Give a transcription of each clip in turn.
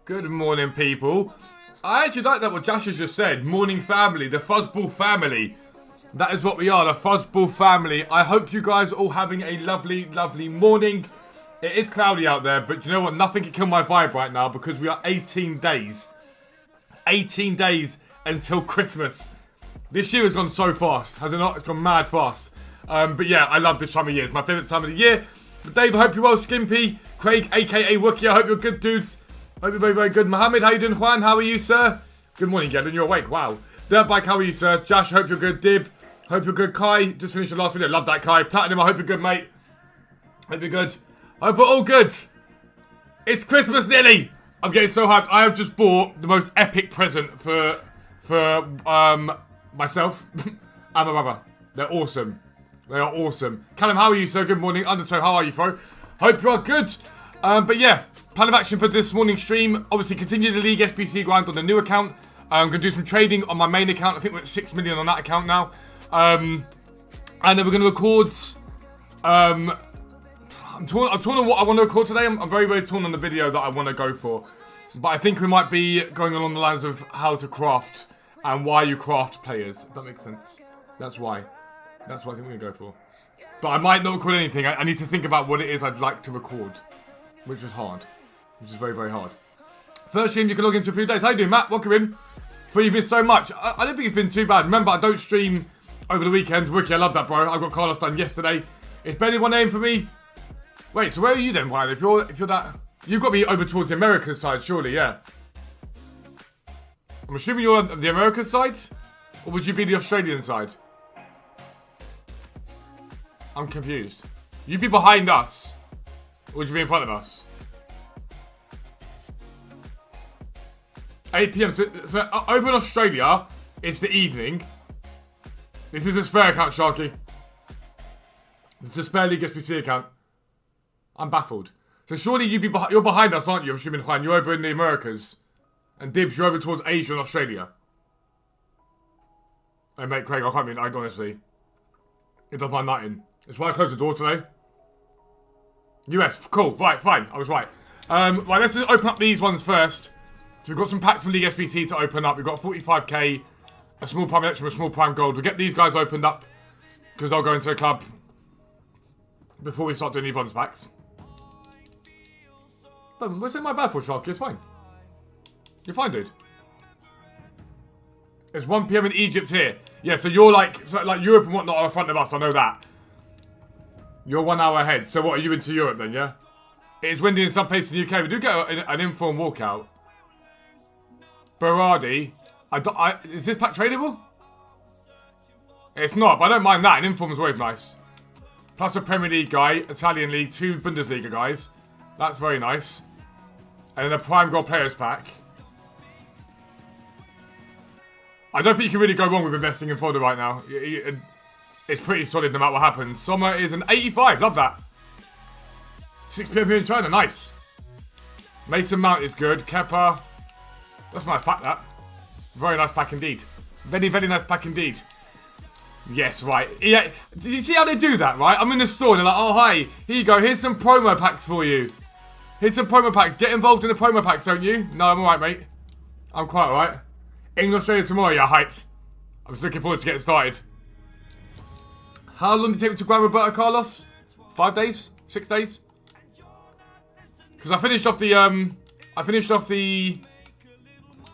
Good morning, people. I actually like that what Josh has just said. Morning family, the Fuzzball family. That is what we are, the Fuzzball family. I hope you guys are all having a lovely, lovely morning. It is cloudy out there, but you know what? Nothing can kill my vibe right now because we are 18 days. 18 days until Christmas. This year has gone so fast, has it not? It's gone mad fast. But yeah, I love this time of year. It's my favourite time of the year. But Dave, I hope you're well. Skimpy, Craig, aka Wookie, I hope you're good, dudes. Hope you're very, very good. Mohammed, how you doing? Juan, how are you, sir? Good morning, Gavin. You're awake. Wow. Dirt Bike, how are you, sir? Josh, hope you're good. Dib, hope you're good. Kai, just finished the last video. Love that, Kai. Platinum, I hope you're good, mate. Hope you're good. Hope we're all good. It's Christmas nearly. I'm getting so hyped. I have just bought the most epic present for myself and my brother. They're awesome. They are awesome. Callum, how are you, sir? Good morning. Undertow, how are you, bro? Hope you are good. But yeah, plan of action for this morning's stream. Obviously, continue the League SBC grind on the new account. I'm going to do some trading on my main account. I think we're at 6 million on that account now. And then we're going to record... I'm torn on what I want to record today. I'm very, very torn on the video that I want to go for. But I think we might be going along the lines of how to craft and why you craft players. If that makes sense. That's why. That's what I think we're going to go for. But I might not record anything. I need to think about what it is I'd like to record. Which is hard. Which is very, very hard. First stream you can log into a few days. How you doing, Matt? Welcome in. For you've missed so much. I don't think it's been too bad. Remember, I don't stream over the weekends. Wiki, I love that, bro. I got Carlos done yesterday. Is Benny one name for me? Wait, so where are you then, Ryan? If you're that... You've got to be over towards the American side, surely, yeah. I'm assuming you're on the American side? Or would you be the Australian side? I'm confused. You'd be behind us. Or would you be in front of us? 8 PM. So over in Australia, it's the evening. This is a spare account, Sharky. It's a spare League SBC account. I'm baffled. So surely you're behind us, aren't you? I'm assuming, Juan. You're over in the Americas. And Dibs, you're over towards Asia and Australia. Hey, mate, Craig, I can't mean, honestly. It does my nutting. It's why I closed the door today. US, cool, right, fine, I was right. Right, let's just open up these ones first. So we've got some packs from League SBC to open up. We've got 45k, a small prime electrum, a small prime gold. We'll get these guys opened up, because they'll go into the club before we start doing the bonus packs. What's in my bad for, Sharky? It's fine. You're fine, dude. It's 1 PM in Egypt here. Yeah, so you're like Europe and whatnot are in front of us, I know that. You're 1 hour ahead. So what, are you into Europe then, yeah? It is windy in some places in the UK. We do get an informed walkout. Berardi. Is this pack tradable? It's not, but I don't mind that. An inform is always nice. Plus a Premier League guy, Italian League, 2 Bundesliga guys. That's very nice. And then a Prime Gold Players pack. I don't think you can really go wrong with investing in fodder right now. It's pretty solid no matter what happens. Sommer is an 85. Love that. 6 PM here in China. Nice. Mason Mount is good. Kepa. That's a nice pack, that. Very nice pack indeed. Very, very nice pack indeed. Yes, right. Yeah. Did you see how they do that, right? I'm in the store and they're like, oh, hi. Here you go. Here's some promo packs for you. Here's some promo packs. Get involved in the promo packs, don't you? No, I'm alright, mate. I'm quite alright. England, Australia tomorrow, yeah, hyped. I'm just looking forward to getting started. How long did it take me to grab Roberto Carlos? 5 days? 6 days? Because I finished off the,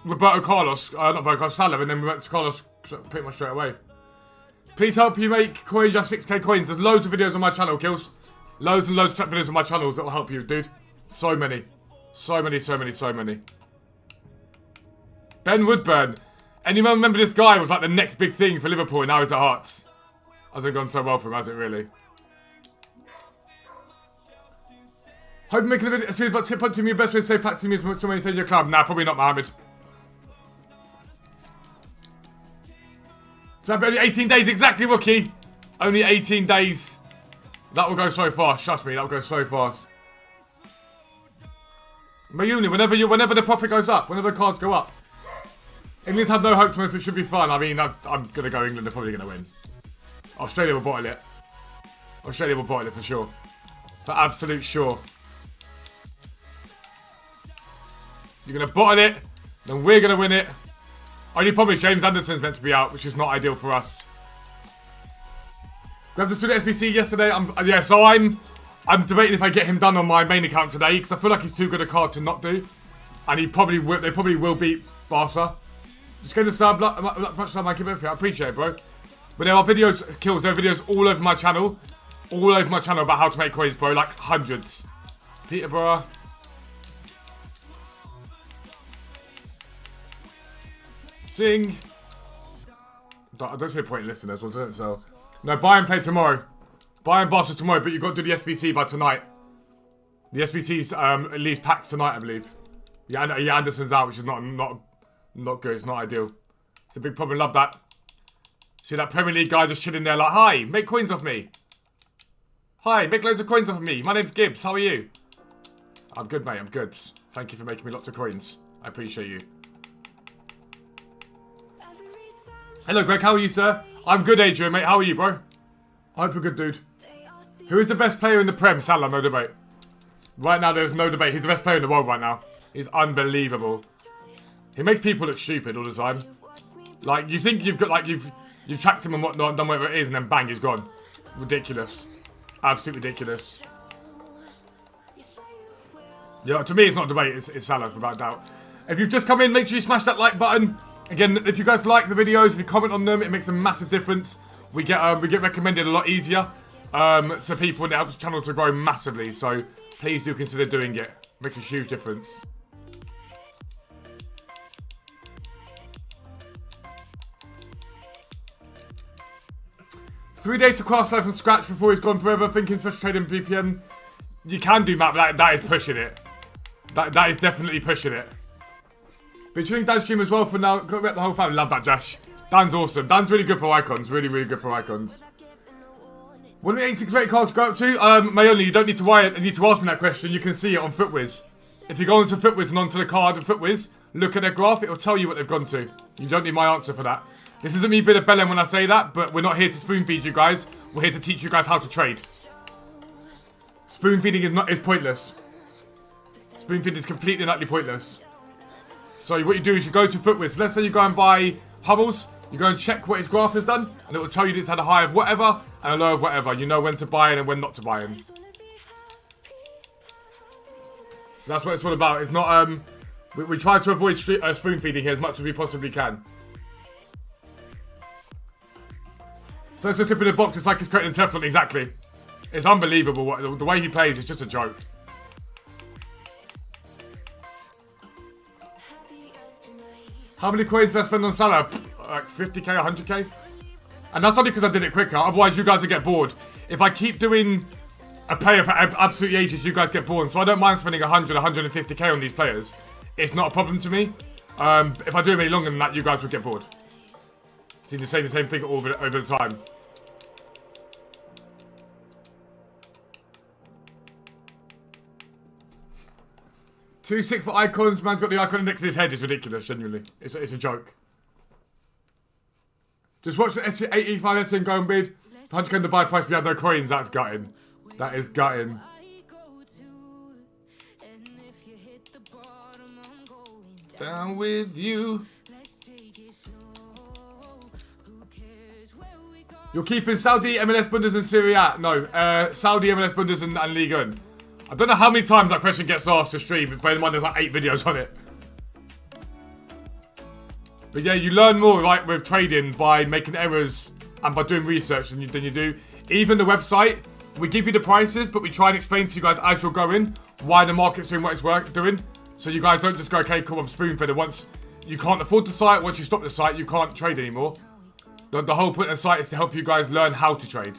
Roberto Carlos, not Roberto Carlos, Salah, and then we went to Carlos pretty much straight away. Please help you make coins, just 6k coins. There's loads of videos on my channel, Kills. Loads and loads of trap videos on my channels that will help you, dude. So many. So many, so many, so many. Ben Woodburn. Anyone remember this guy was like the next big thing for Liverpool and now he's at Hearts? Hasn't gone so well for him, has it really? Hope you're making a video as soon as tip punching me your best way to say pack to me is somebody take your club. Nah, probably not, Mohammed. So only 18 days exactly, Rookie. Only 18 days. That will go so fast, trust me, that will go so fast. Mayuni, whenever the profit goes up, whenever the cards go up. England's have no hope to win, but it should be fun. I mean, I'm going to go England, they're probably going to win. Australia will bottle it. Australia will bottle it for sure. For absolute sure. You're going to bottle it. Then we're going to win it. Only problem is James Anderson's meant to be out, which is not ideal for us. Grabbed the student SBC yesterday. So I'm debating if I get him done on my main account today, because I feel like he's too good a card to not do. And they probably will beat Barca. Just going to start much time I give it. I appreciate it, bro. But there are videos, kills, there are videos all over my channel. All over my channel about how to make coins, bro. Like hundreds. Peterborough. Sing. I don't see a point in listening to this, was it? So, no, Bayern play tomorrow. Bayern Barca tomorrow, but you've got to do the SBC by tonight. The SBC's at least packed tonight, I believe. Yeah, Anderson's out, which is not good. It's not ideal. It's a big problem. Love that. See that Premier League guy just chilling there like, hi, make coins off me. Hi, make loads of coins off of me. My name's Gibbs. How are you? I'm good, mate. I'm good. Thank you for making me lots of coins. I appreciate you. Hello, Greg. How are you, sir? I'm good, Adrian, mate. How are you, bro? I hope you're good, dude. Who is the best player in the Prem? Salah, no debate. Right now, there's no debate. He's the best player in the world right now. He's unbelievable. He makes people look stupid all the time. Like, you think you've got, like, you've tracked him and whatnot, done whatever it is, and then bang, he's gone. Ridiculous. Absolutely ridiculous. Yeah, to me, it's not a debate. It's Salah, without doubt. If you've just come in, make sure you smash that like button. Again, if you guys like the videos, if you comment on them, it makes a massive difference. We get recommended a lot easier to people, and it helps the channel to grow massively. So please do consider doing it. Makes a huge difference. Three days to craft life from scratch before he's gone forever. Thinking special trading BPM. You can do, Matt, but that is pushing it. That is definitely pushing it. Been chilling Dan's stream as well for now. Got to rep the whole family. Love that, Josh. Dan's awesome. Dan's really good for icons. Really, really good for icons. What do the 86 rated cards go up to? Mayonly, you don't need to worry. You need to ask me that question. You can see it on FootWiz. If you go into FootWiz and onto the card of FootWiz, look at their graph, it'll tell you what they've gone to. You don't need my answer for that. This isn't me being a bellend when I say that, but we're not here to spoon feed you guys. We're here to teach you guys how to trade. Spoon feeding is pointless. Spoon feeding is completely and utterly pointless. So what you do is you go to FootWiz. Let's say you go and buy Hubbles. You go and check what his graph has done, and it will tell you it's had a high of whatever and a low of whatever. You know when to buy in and when not to buy in. So that's what it's all about. It's not we try to avoid spoon feeding here as much as we possibly can. So it's just slip in a box. It's like it's creating Teflon. Exactly. It's unbelievable. The way he plays is just a joke. How many coins did I spend on Salah? Like 50k, 100k? And that's only because I did it quicker. Otherwise, you guys would get bored. If I keep doing a player for absolute ages, you guys get bored. So I don't mind spending 100, 150k on these players. It's not a problem to me. If I do it any longer than that, you guys would get bored. See, the same thing over the time. Too sick for icons. Man's got the icon index in his head. It's ridiculous, genuinely. It's a joke. Just watch the 885 SN go and bid. 100k in the buy price, we have no coins. That's gutting. That is gutting. Down with you. You're keeping Saudi, MLS Bundes and Serie A? No, Saudi, MLS Bundes and Liga 1. I don't know how many times that question gets asked to stream, but bear in mind there's like 8 videos on it. But yeah, you learn more, right, with trading by making errors and by doing research than you do. Even the website, we give you the prices, but we try and explain to you guys as you're going why the market's doing what it's doing. So you guys don't just go, okay, cool, I'm spoon-fed. Once you can't afford the site, once you stop the site, you can't trade anymore. The whole point of the site is to help you guys learn how to trade.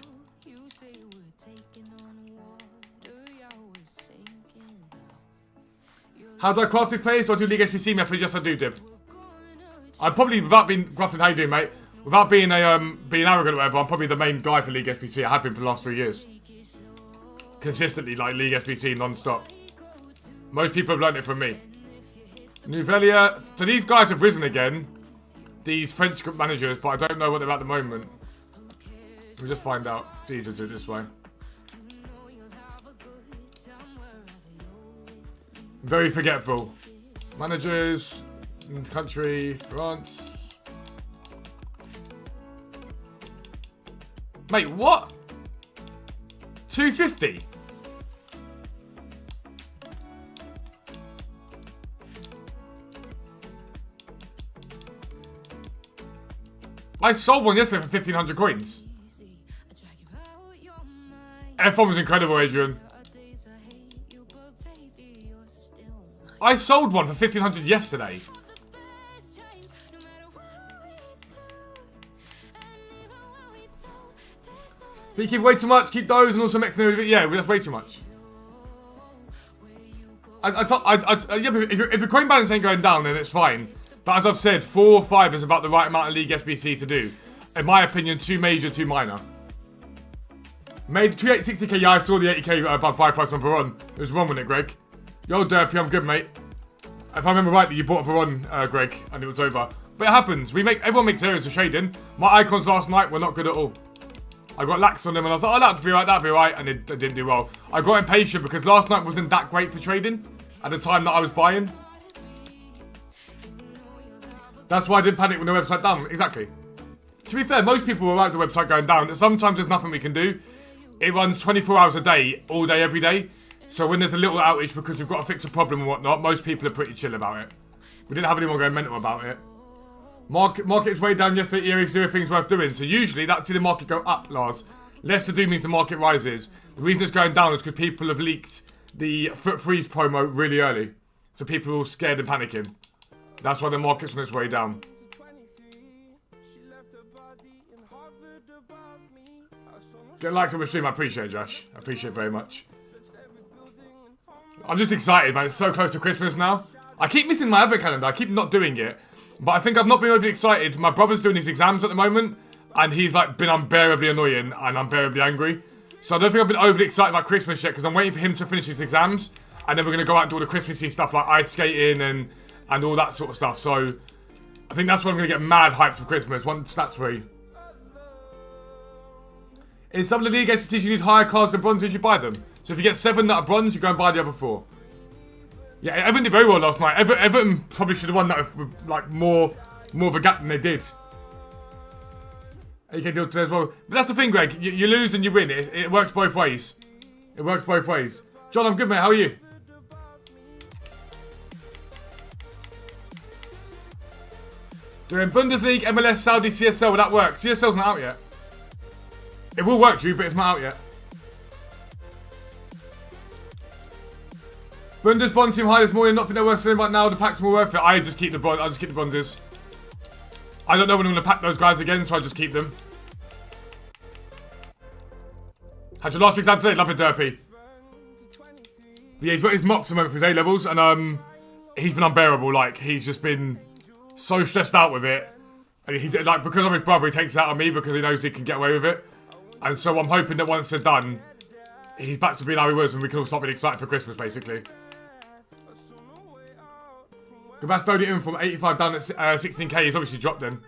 How do I craft these players? Do I do League SBC method? Yes, I do, Dib. I'm probably, without being, Grafton, how you doing, mate? Without being being arrogant or whatever, I'm probably the main guy for League SBC. I have been for the last 3 years. Consistently, like, League SBC non-stop. Most people have learned it from me. Nouvelia. So these guys have risen again. These French managers, but I don't know what they're at the moment. We'll just find out. It's easier to do it this way. Very forgetful. Managers, country, France. Mate, what? 250? I sold one yesterday for 1,500 coins. F1 was incredible, Adrian. I sold one for 1,500 yesterday. But you keep way too much, keep those and also make them, yeah, that's way too much. Yeah, but if the coin balance ain't going down, then it's fine. But as I've said, 4 or 5 is about the right amount of League SBC to do. In my opinion, 2 major, 2 minor. Made 260k, yeah, I saw the 80k buy price on Veron. It was wrong with it, Greg. Yo, Derpy, I'm good, mate. If I remember rightly, you bought Veron, Greg, and it was over. But it happens. Everyone makes errors of trading. My icons last night were not good at all. I got lax on them, and I was like, oh, that'd be right, and it didn't do well. I got impatient because last night wasn't that great for trading at the time that I was buying. That's why I didn't panic when the website down. Exactly. To be fair, most people will like the website going down. Sometimes there's nothing we can do. It runs 24 hours a day, all day, every day. So when there's a little outage because we've got to fix a problem and whatnot, most people are pretty chill about it. We didn't have anyone going mental about it. Market is way down yesterday. ERA 0 things worth doing. So usually that's see the market go up, Lars. Less to do means the market rises. The reason it's going down is because people have leaked the foot freeze promo really early. So people are all scared and panicking. That's why the market's on its way down. Get likes on the stream, I appreciate it, Josh. I appreciate it very much. I'm just excited, man. It's so close to Christmas now. I keep missing my advent calendar. I keep not doing it. But I think I've not been overly excited. My brother's doing his exams at the moment. And he's like been unbearably annoying and unbearably angry. So I don't think I've been overly excited about Christmas yet. Because I'm waiting for him to finish his exams. And then we're going to go out and do all the Christmassy stuff like ice skating and all that sort of stuff. So I think that's when I'm going to get mad hyped for Christmas once that's free. In some of the league expertise, you need higher cards than bronzes, you buy them. So if you get 7 that are bronze, you go and buy the other 4. Yeah, Everton did very well last night. Everton probably should have won that with like more of a gap than they did. AK deal today as well. But that's the thing, Greg. You lose and you win. It works both ways. It works both ways. John, I'm good, mate. How are you? Doing Bundesliga, MLS, Saudi, CSL. Will that work? CSL's not out yet. It will work, Drew, but it's not out yet. Bundes bonds seem high this morning. Not think they're worth selling right now. The packs more worth it. I just keep the bronzes. I don't know when I'm going to pack those guys again, so I just keep them. Had your last exam today? Love it, Derpy. But yeah, he's got his mocks at the moment for his A-levels, and he's been unbearable. Like, he's just been so stressed out with it. And like, because I'm his brother, he takes it out on me because he knows he can get away with it. And so I'm hoping that once they're done, he's back to being how he was and we can all start being excited for Christmas, basically. Gabastoni in from 85 down at 16k. He's obviously dropped then.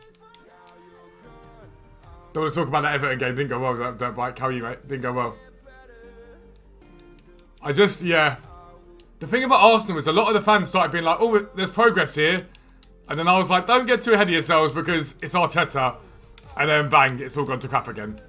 Don't want to talk about that Everton game. Didn't go well, that bike. How are you, mate? Didn't go well. Yeah. The thing about Arsenal is a lot of the fans started being like, oh, there's progress here. And then I was like, don't get too ahead of yourselves because it's Arteta. And then bang, it's all gone to crap again.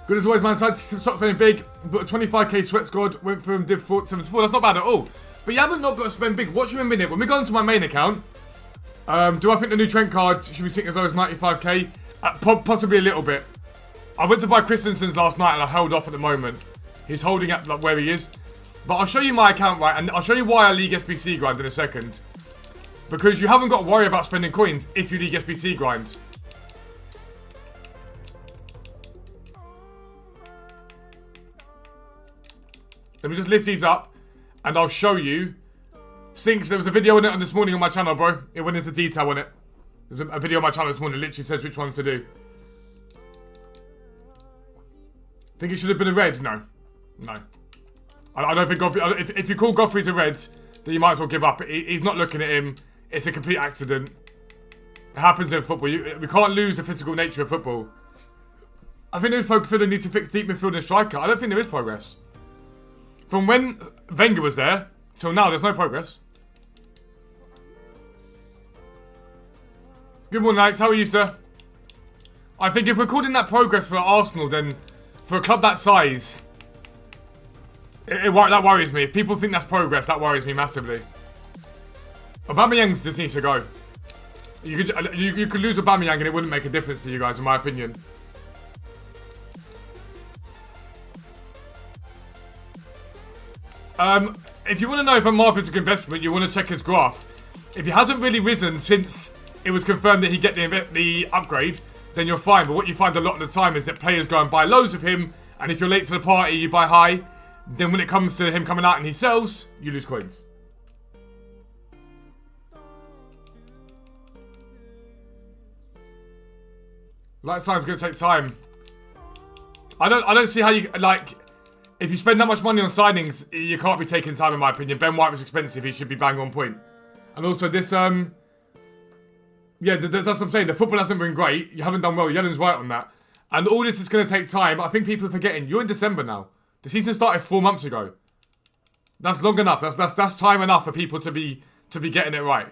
Good as always, man. Stop spending big. But a 25k sweat squad went from Div 4 to 4. That's not bad at all. But you haven't not got to spend big. Watch me a minute. When we go into my main account, do I think the new Trent cards should be sitting as low as 95k? Possibly a little bit. I went to buy Christensen's last night and I held off at the moment. He's holding up like where he is. But I'll show you my account, right? And I'll show you why I League SBC grind in a second. Because you haven't got to worry about spending coins if you League SBC grind. Let me just list these up, and I'll show you. Sinks, there was a video on it this morning on my channel, bro. It went into detail on it. There's a video on my channel this morning that literally says which ones to do. Think it should have been a red? No. No. I don't think Godfrey... If you call Godfrey's a red, then you might as well give up. He's not looking at him. It's a complete accident. It happens in football. We can't lose the physical nature of football. I think there's progress. They need to fix deep midfield and striker. I don't think there is progress. From when Wenger was there till now, there's no progress. Good morning, Alex. How are you, sir? I think if we're calling that progress for Arsenal, then for a club that size, that worries me. If people think that's progress, that worries me massively. Aubameyang just needs to go. You could lose Aubameyang and it wouldn't make a difference to you guys, in my opinion. If you want to know if a Marvin's a investment, you want to check his graph. If he hasn't really risen since it was confirmed that he'd get the upgrade, then you're fine. But what you find a lot of the time is that players go and buy loads of him, and if you're late to the party, you buy high. Then when it comes to him coming out and he sells, you lose coins. Light sign's gonna take time. I don't see how you like. If you spend that much money on signings, you can't be taking time, in my opinion. Ben White was expensive; he should be bang on point. And also this, yeah, that's what I'm saying. The football hasn't been great. You haven't done well. Yellen's right on that. And all this is going to take time. I think people are forgetting. You're in December now. The season started 4 months ago. That's long enough. That's time enough for people to be getting it right.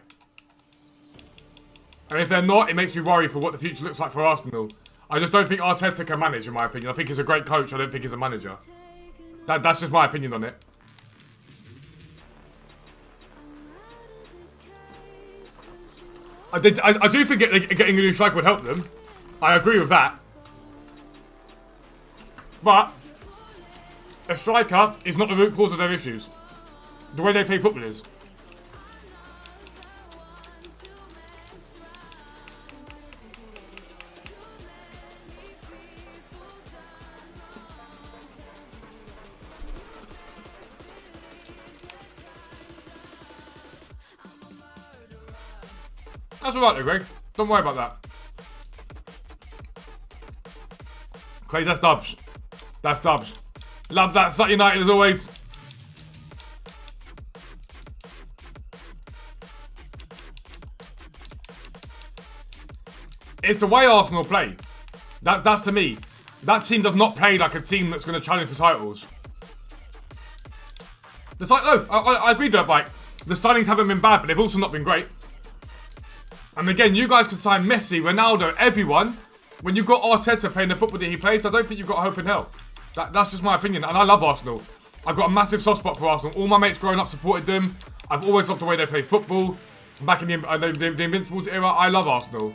And if they're not, it makes me worry for what the future looks like for Arsenal. I just don't think Arteta can manage, in my opinion. I think he's a great coach. I don't think he's a manager. That's just my opinion on it. I do think getting a new striker would help them. I agree with that. But a striker is not the root cause of their issues. The way they play football is. That's alright though, Greg. Don't worry about that. Clay, that's dubs. That's dubs. Love that. Sut United as always. It's the way Arsenal play. That's to me. That team does not play like a team that's going to challenge for titles. I agree with that. Like, the signings haven't been bad, but they've also not been great. And again, you guys could sign Messi, Ronaldo, everyone. When you've got Arteta playing the football that he plays, I don't think you've got hope in hell. That's just my opinion. And I love Arsenal. I've got a massive soft spot for Arsenal. All my mates growing up supported them. I've always loved the way they play football. Back in the Invincibles era, I love Arsenal.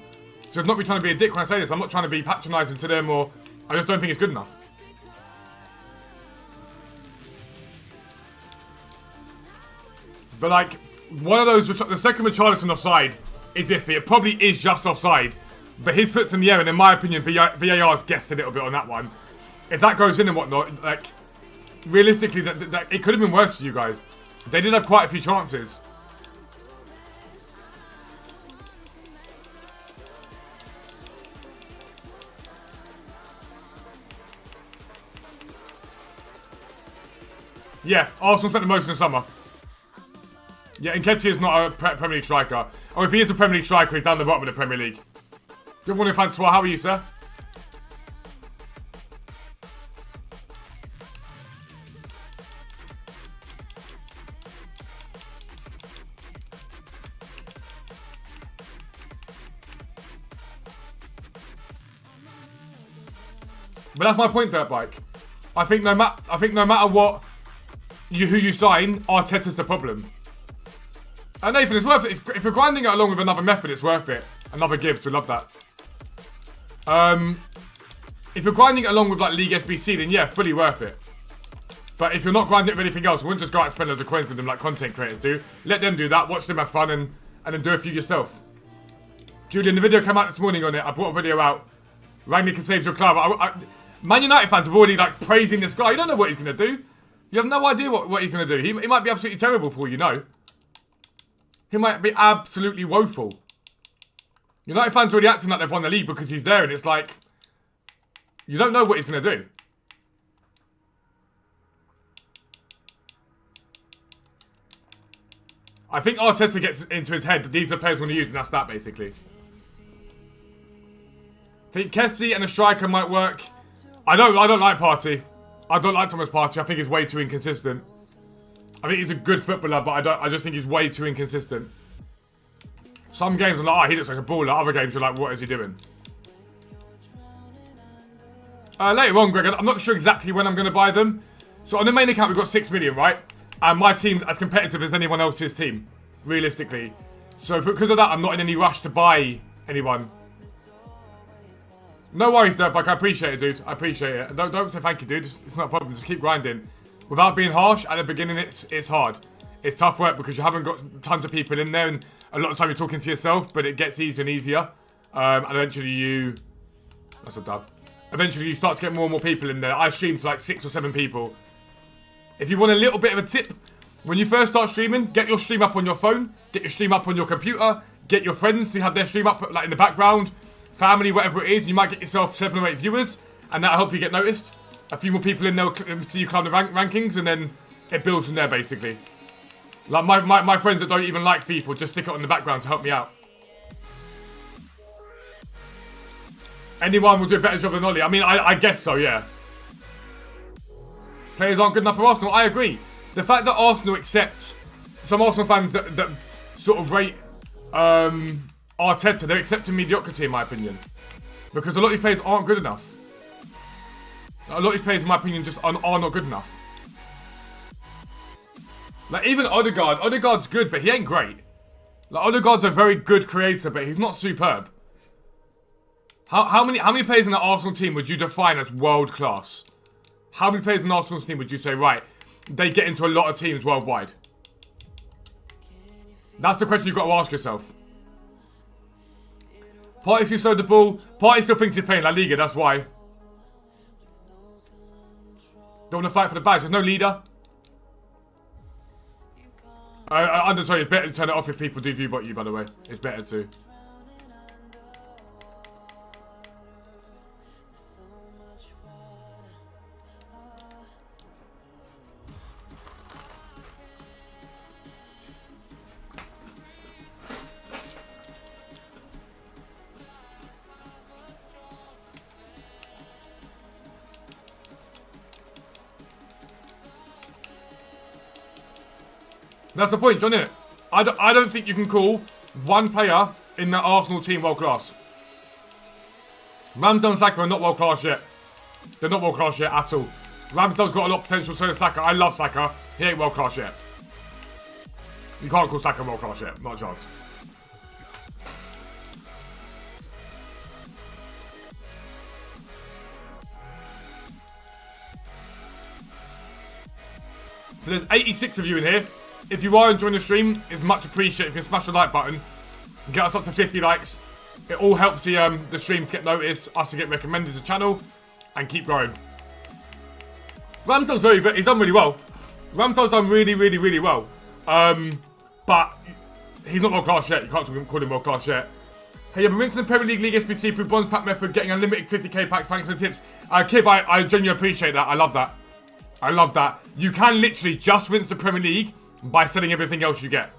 So it's not me trying to be a dick when I say this. I'm not trying to be patronising to them, or I just don't think it's good enough. But like, one of those, the second Richarlison offside is iffy. It probably is just offside. But his foot's in the air, and in my opinion, VAR's guessed a little bit on that one. If that goes in and whatnot, like, realistically, it could have been worse for you guys. They did have quite a few chances. Yeah, Arsenal spent the most in the summer. Yeah, Nketiah is not a Premier League striker. Or if he is a Premier League striker, he's down the bottom of the Premier League. Good morning, Francois. How are you, sir? But that's my point, Dirt Bike. I think no matter what who you sign, Arteta's the problem. And Nathan, it's worth it. If you're grinding it along with another method, it's worth it. Another Gibbs, we love that. If you're grinding it along with like League SBC, then yeah, fully worth it. But if you're not grinding it with anything else, we wouldn't just go out and spend loads of coins on them like content creators do. Let them do that, watch them have fun, and then do a few yourself. Julian, the video came out this morning on it. I brought a video out. Rangnick can save your club. Man United fans have already like praising this guy. You don't know what he's going to do. You have no idea what he's going to do. He might be absolutely terrible for all you know. He might be absolutely woeful. United fans are already acting like they've won the league because he's there, and it's like, you don't know what he's going to do. I think Arteta gets into his head that these are players we want to use, and that's that, basically. I think Kessie and a striker might work. I don't like Partey. I don't like Thomas Partey. I think he's way too inconsistent. I think he's a good footballer, but I just think he's way too inconsistent. Some games I'm like, oh, he looks like a baller. Other games you're like, what is he doing? Later on, Greg, I'm not sure exactly when I'm going to buy them. So on the main account, we've got 6 million, right? And my team's as competitive as anyone else's team, realistically. So because of that, I'm not in any rush to buy anyone. No worries, Dirtbike. I appreciate it, dude. I appreciate it. Don't say thank you, dude. It's not a problem. Just keep grinding. Without being harsh, at the beginning, it's hard. It's tough work because you haven't got tons of people in there, and a lot of time you're talking to yourself, but it gets easier and easier. And eventually you... That's a dub. Eventually you start to get more and more people in there. I stream to like 6 or 7 people. If you want a little bit of a tip, when you first start streaming, get your stream up on your phone, get your stream up on your computer, get your friends to have their stream up like in the background, family, whatever it is. You might get yourself 7 or 8 viewers, and that'll help you get noticed. A few more people in there will see you climb the rankings, and then it builds from there, basically. Like my friends that don't even like FIFA just stick it on the background to help me out. Anyone will do a better job than Ollie. I mean, I guess so, yeah. Players aren't good enough for Arsenal. I agree. The fact that Arsenal accepts some Arsenal fans that sort of rate Arteta, they're accepting mediocrity, in my opinion. Because a lot of these players aren't good enough. A lot of these players, in my opinion, just are not good enough. Like, even Odegaard's good, but he ain't great. Like, Odegaard's a very good creator, but he's not superb. How many players in the Arsenal team would you define as world class? How many players in Arsenal's team would you say, right, they get into a lot of teams worldwide? That's the question you've got to ask yourself. Partey still slowed the ball. Partey still thinks he's playing La Liga, that's why. Don't want to fight for the badge. There's no leader. Sorry, it's better to turn it off if people do view bot you, by the way. It's better to. That's the point, John, isn't it? I don't think you can call one player in the Arsenal team world class. Ramsdale and Saka are not world class yet. They're not world class yet at all. Ramsdale's got a lot of potential, so does Saka. I love Saka. He ain't world class yet. You can't call Saka world class yet. Not a chance. So there's 86 of you in here. If you are enjoying the stream, it's much appreciated if you can smash the like button. Get us up to 50 likes. It all helps the stream to get noticed, us to get recommended as a channel, and keep growing. Ramsdale's he's done really well. Ramsdale's done really well. But he's not world class yet. You can't call him world class yet. Hey, I've been rinsing the Premier League SBC through Bronze Pack method, getting unlimited 50k packs. Thanks for the tips. Kiv, I genuinely appreciate that. I love that. I love that. You can literally just rinse the Premier League by selling everything else you get.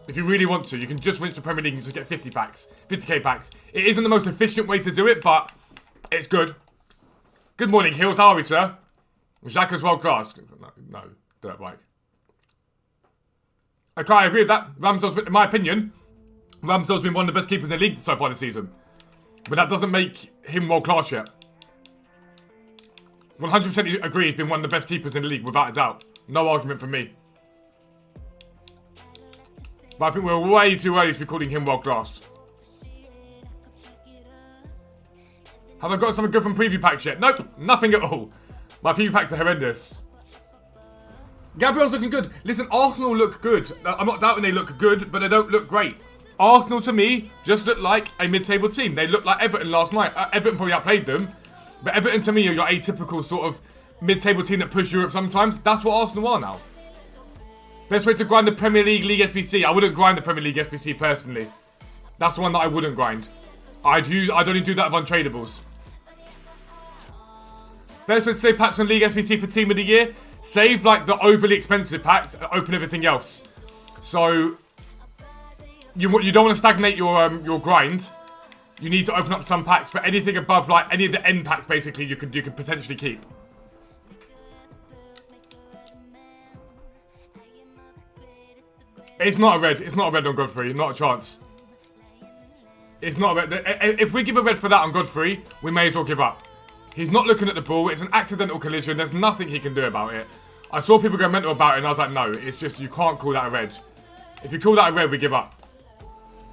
If you really want to, you can just rinse the Premier League and just get 50 packs. 50k packs. It isn't the most efficient way to do it, but it's good. Good morning, Hills. How are we, sir? Xhaka's world class. No, dirt bike. Okay, I agree with that. Ramsdale's, in my opinion, Ramsdale's been one of the best keepers in the league so far this season. But that doesn't make him world class yet. 100% agree he's been one of the best keepers in the league, without a doubt. No argument from me. But I think we're way too early to be calling him world class. Have I got something good from preview packs yet? Nope, nothing at all. My preview packs are horrendous. Gabriel's looking good. Listen, Arsenal look good. I'm not doubting they look good, but they don't look great. Arsenal, to me, just look like a mid-table team. They look like Everton last night. Everton probably outplayed them. But Everton, to me, are your atypical sort of mid-table team that push Europe sometimes. That's what Arsenal are now. Best way to grind the Premier League SBC. I wouldn't grind the Premier League SBC personally. That's the one that I wouldn't grind. I'd only do that with untradables. Best way to save packs on League SBC for Team of the Year. Save like the overly expensive packs and open everything else. So you don't want to stagnate your grind. You need to open up some packs, but anything above like any of the end packs basically you could potentially keep. It's not a red. It's not a red on Godfrey. Not a chance. It's not a red. If we give a red for that on Godfrey, we may as well give up. He's not looking at the ball. It's an accidental collision. There's nothing he can do about it. I saw people go mental about it, and I was like, no. It's just, you can't call that a red. If you call that a red, we give up.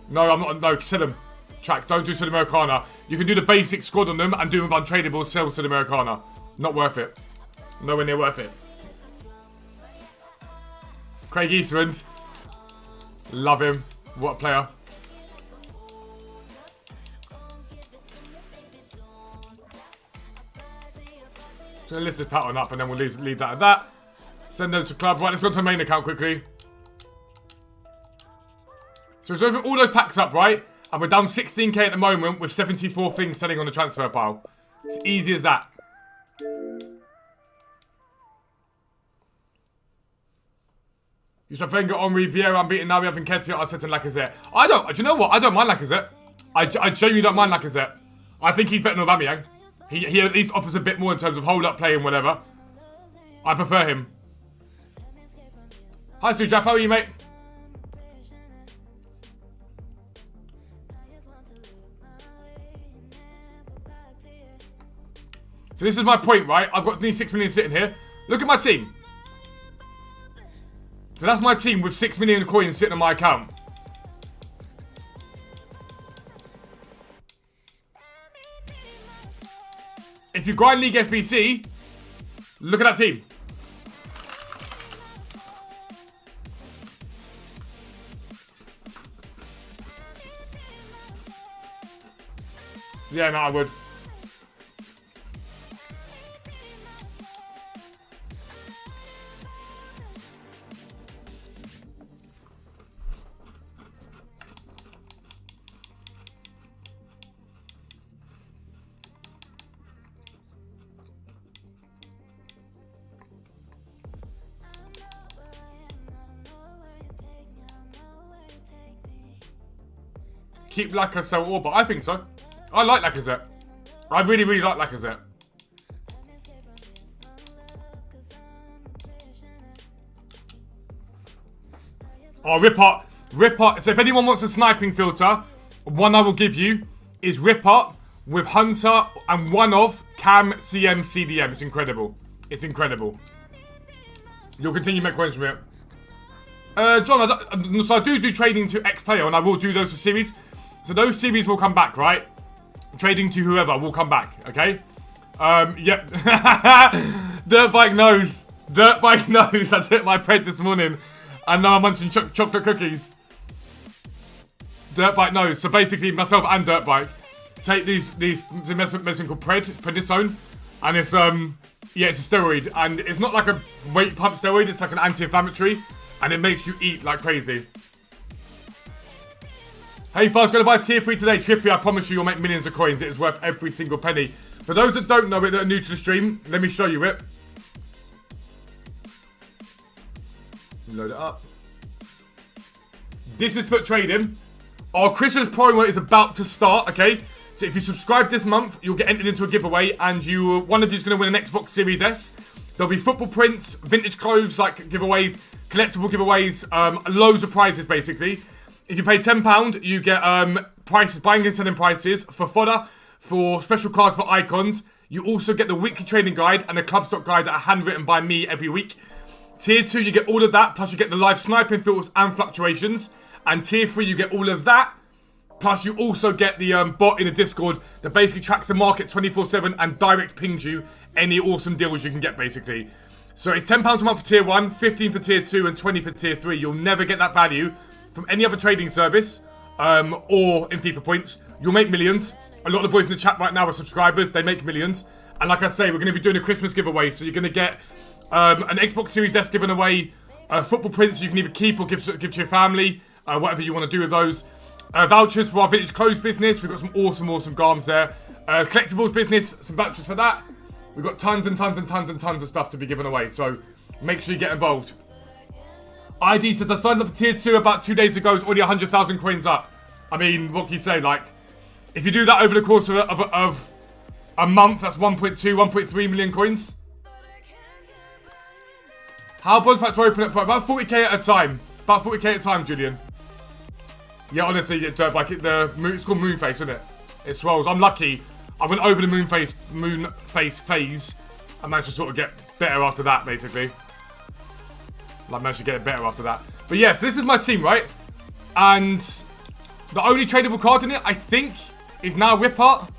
No, I'm not. No, sell him. Track, don't do Sudamericana. You can do the basic squad on them and do them with untradeable, sell Sudamericana. Not worth it. Nowhere near worth it. Craig Eastland. Love him. What a player. So let's list this pattern up and then we'll leave that at that. Send those to club. Right, let's go to the main account quickly. So let's open all those packs up, right? And we're down 16k at the moment with 74 things selling on the transfer pile. It's easy as that. Youssef Wenger, Henry, Vieira unbeaten. Now we have Nketiah, Arteta and Lacazette. Do you know what? I don't mind Lacazette. I genuinely don't mind Lacazette. I think he's better than Aubameyang. He at least offers a bit more in terms of hold-up play and whatever. I prefer him. Hi, Sue Jaff. How are you, mate? So this is my point, right? I've got nearly 6 million sitting here. Look at my team. So that's my team with 6 million coins sitting on my account. If you grind League SBC, look at that team. Yeah, no, I would. Keep Lacazette or, but I think so. I like Lacazette. I really, really like Lacazette. Oh, Ripart. Ripart. So if anyone wants a sniping filter, one I will give you is Ripart with Hunter and one of Cam, CM, CDM. It's incredible. It's incredible. You'll continue to make coins from it. John, so I do trading to ex-player and I will do those for series. So those series will come back, right? Trading to whoever will come back, okay? Yep. Dirt Bike knows. Dirt Bike knows. I took my bread this morning. And now I'm munching chocolate cookies. Dirt Bike knows. So basically, myself and Dirt Bike take these medicine called prednisone. And it's, yeah, it's a steroid. And it's not like a weight pump steroid. It's like an anti-inflammatory. And it makes you eat like crazy. Hey, Fuzz, going to buy tier 3 today. Trippy, I promise you, you'll make millions of coins. It is worth every single penny. For those that don't know it, that are new to the stream, let me show you it. Load it up. This is for trading. Our Christmas promo is about to start, okay? So if you subscribe this month, you'll get entered into a giveaway, and one of you is going to win an Xbox Series S. There'll be football prints, vintage clothes, like giveaways, collectible giveaways, loads of prizes, basically. If you pay £10, you get prices, buying and selling prices for fodder, for special cards for icons. You also get the weekly trading guide and the club stock guide that are handwritten by me every week. Tier 2, you get all of that, plus you get the live sniping filters and fluctuations. And tier 3, you get all of that, plus you also get the bot in the Discord that basically tracks the market 24/7 and direct pings you any awesome deals you can get, basically. So it's £10 a month for tier 1, 15 for tier 2, and 20 for tier 3. You'll never get that value from any other trading service or in FIFA points. You'll make millions. A lot of the boys in the chat right now are subscribers. They make millions. And like I say, we're going to be doing a Christmas giveaway. So you're going to get an Xbox Series S given away, football prints you can either keep or give to your family, whatever you want to do with those. Vouchers for our vintage clothes business. We've got some awesome garms there. Collectibles business, some vouchers for that. We've got tons and tons of stuff to be given away. So make sure you get involved. ID says, I signed up for tier 2 about 2 days ago. It's already 100,000 coins up. I mean, what can you say? Like, if you do that over the course of a month, that's 1.2, 1.3 million coins. How bonus packs are open at about 40k at a time. About 40k at a time, Julian. Yeah, honestly, it's called Moonface, isn't it? It swells. I'm lucky. I went over the Moonface phase and managed to sort of get better after that, basically. Like, managed to get it better after that. But yeah, so this is my team, right? And the only tradable card in it, I think, is now Ripart.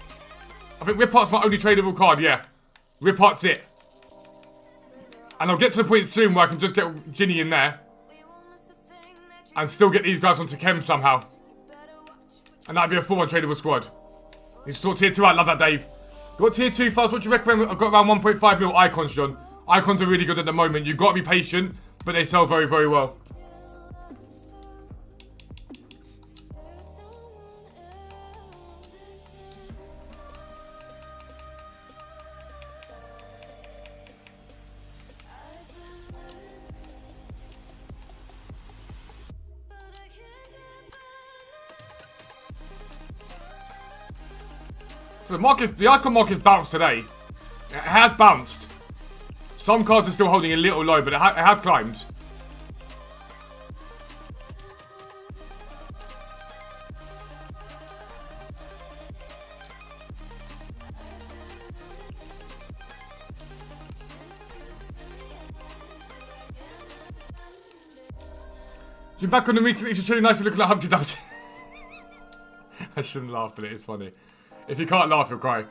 I think Ripart's my only tradable card, yeah. Ripart's it. And I'll get to the point soon where I can just get Ginny in there. And still get these guys onto Chem somehow. And that'd be a full untradeable squad. You sort tier 2 out, love that, Dave. Got tier 2 fast, what do you recommend? I've got around 1.5 mil icons, John. Icons are really good at the moment. You've got to be patient, but they sell very, very well. So the icon market bounced today. It has bounced. Some cards are still holding a little low, but it has climbed. You're back on the meeting. It's really nice to look like Humpty Dumpty. I shouldn't laugh, but it is funny. If you can't laugh, you'll cry.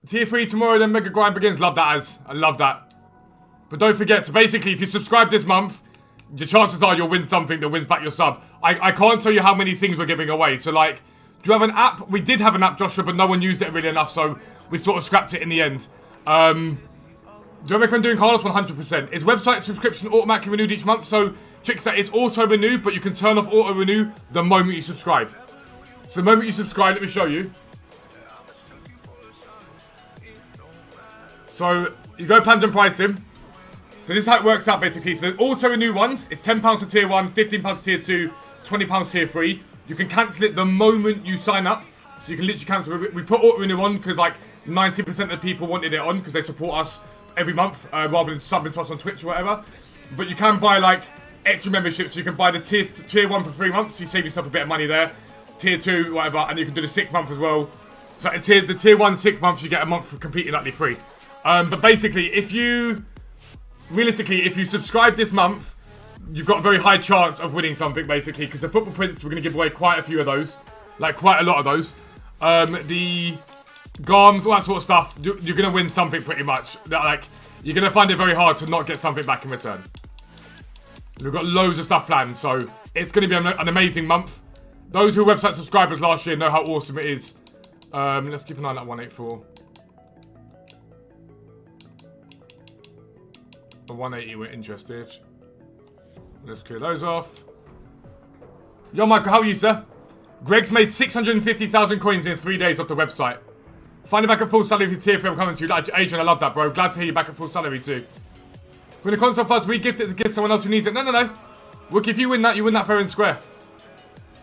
Tier 3 tomorrow, then Mega Grind begins. Love that, Az. I love that. But don't forget, so basically, if you subscribe this month, your chances are you'll win something that wins back your sub. I can't tell you how many things we're giving away. So, like, do you have an app? We did have an app, Joshua, but no one used it really enough, so we sort of scrapped it in the end. Do I recommend doing Carlos? 100%. Is website subscription automatically renewed each month? So, tricks that it's auto-renew, but you can turn off auto-renew the moment you subscribe. So the moment you subscribe, let me show you. So, you go plans and pricing. So this is how it works out, basically. So the auto-renew ones, it's £10 for tier 1, £15 for tier 2, £20 tier 3. You can cancel it the moment you sign up. So you can literally cancel it. We put auto-renew on because like 90% of the people wanted it on because they support us every month rather than subbing to us on Twitch or whatever. But you can buy like extra memberships. So you can buy the tier 1 for 3 months. So you save yourself a bit of money there. Tier 2, whatever. And you can do the 6th month as well. So the tier 1 6 months, you get a month for completely utterly free. But basically, if you subscribe this month, you've got a very high chance of winning something, basically. Because the Football Prince, we're going to give away quite a few of those. Like, quite a lot of those. The Garms, all that sort of stuff, you're going to win something pretty much. Like, you're going to find it very hard to not get something back in return. We've got loads of stuff planned, so it's going to be an amazing month. Those who were website subscribers last year know how awesome it is. Let's keep an eye on that 184. The 180 we're interested. Let's clear those off. Yo, Michael, how are you, sir? Greg's made 650,000 coins in 3 days off the website. Finally back at full salary for tier 3, I'm coming to you. Adrian, I love that, bro. Glad to hear you back at full salary, too. When the console fuzz, re-gift it to give someone else who needs it. No. Look, if you win that fair and square.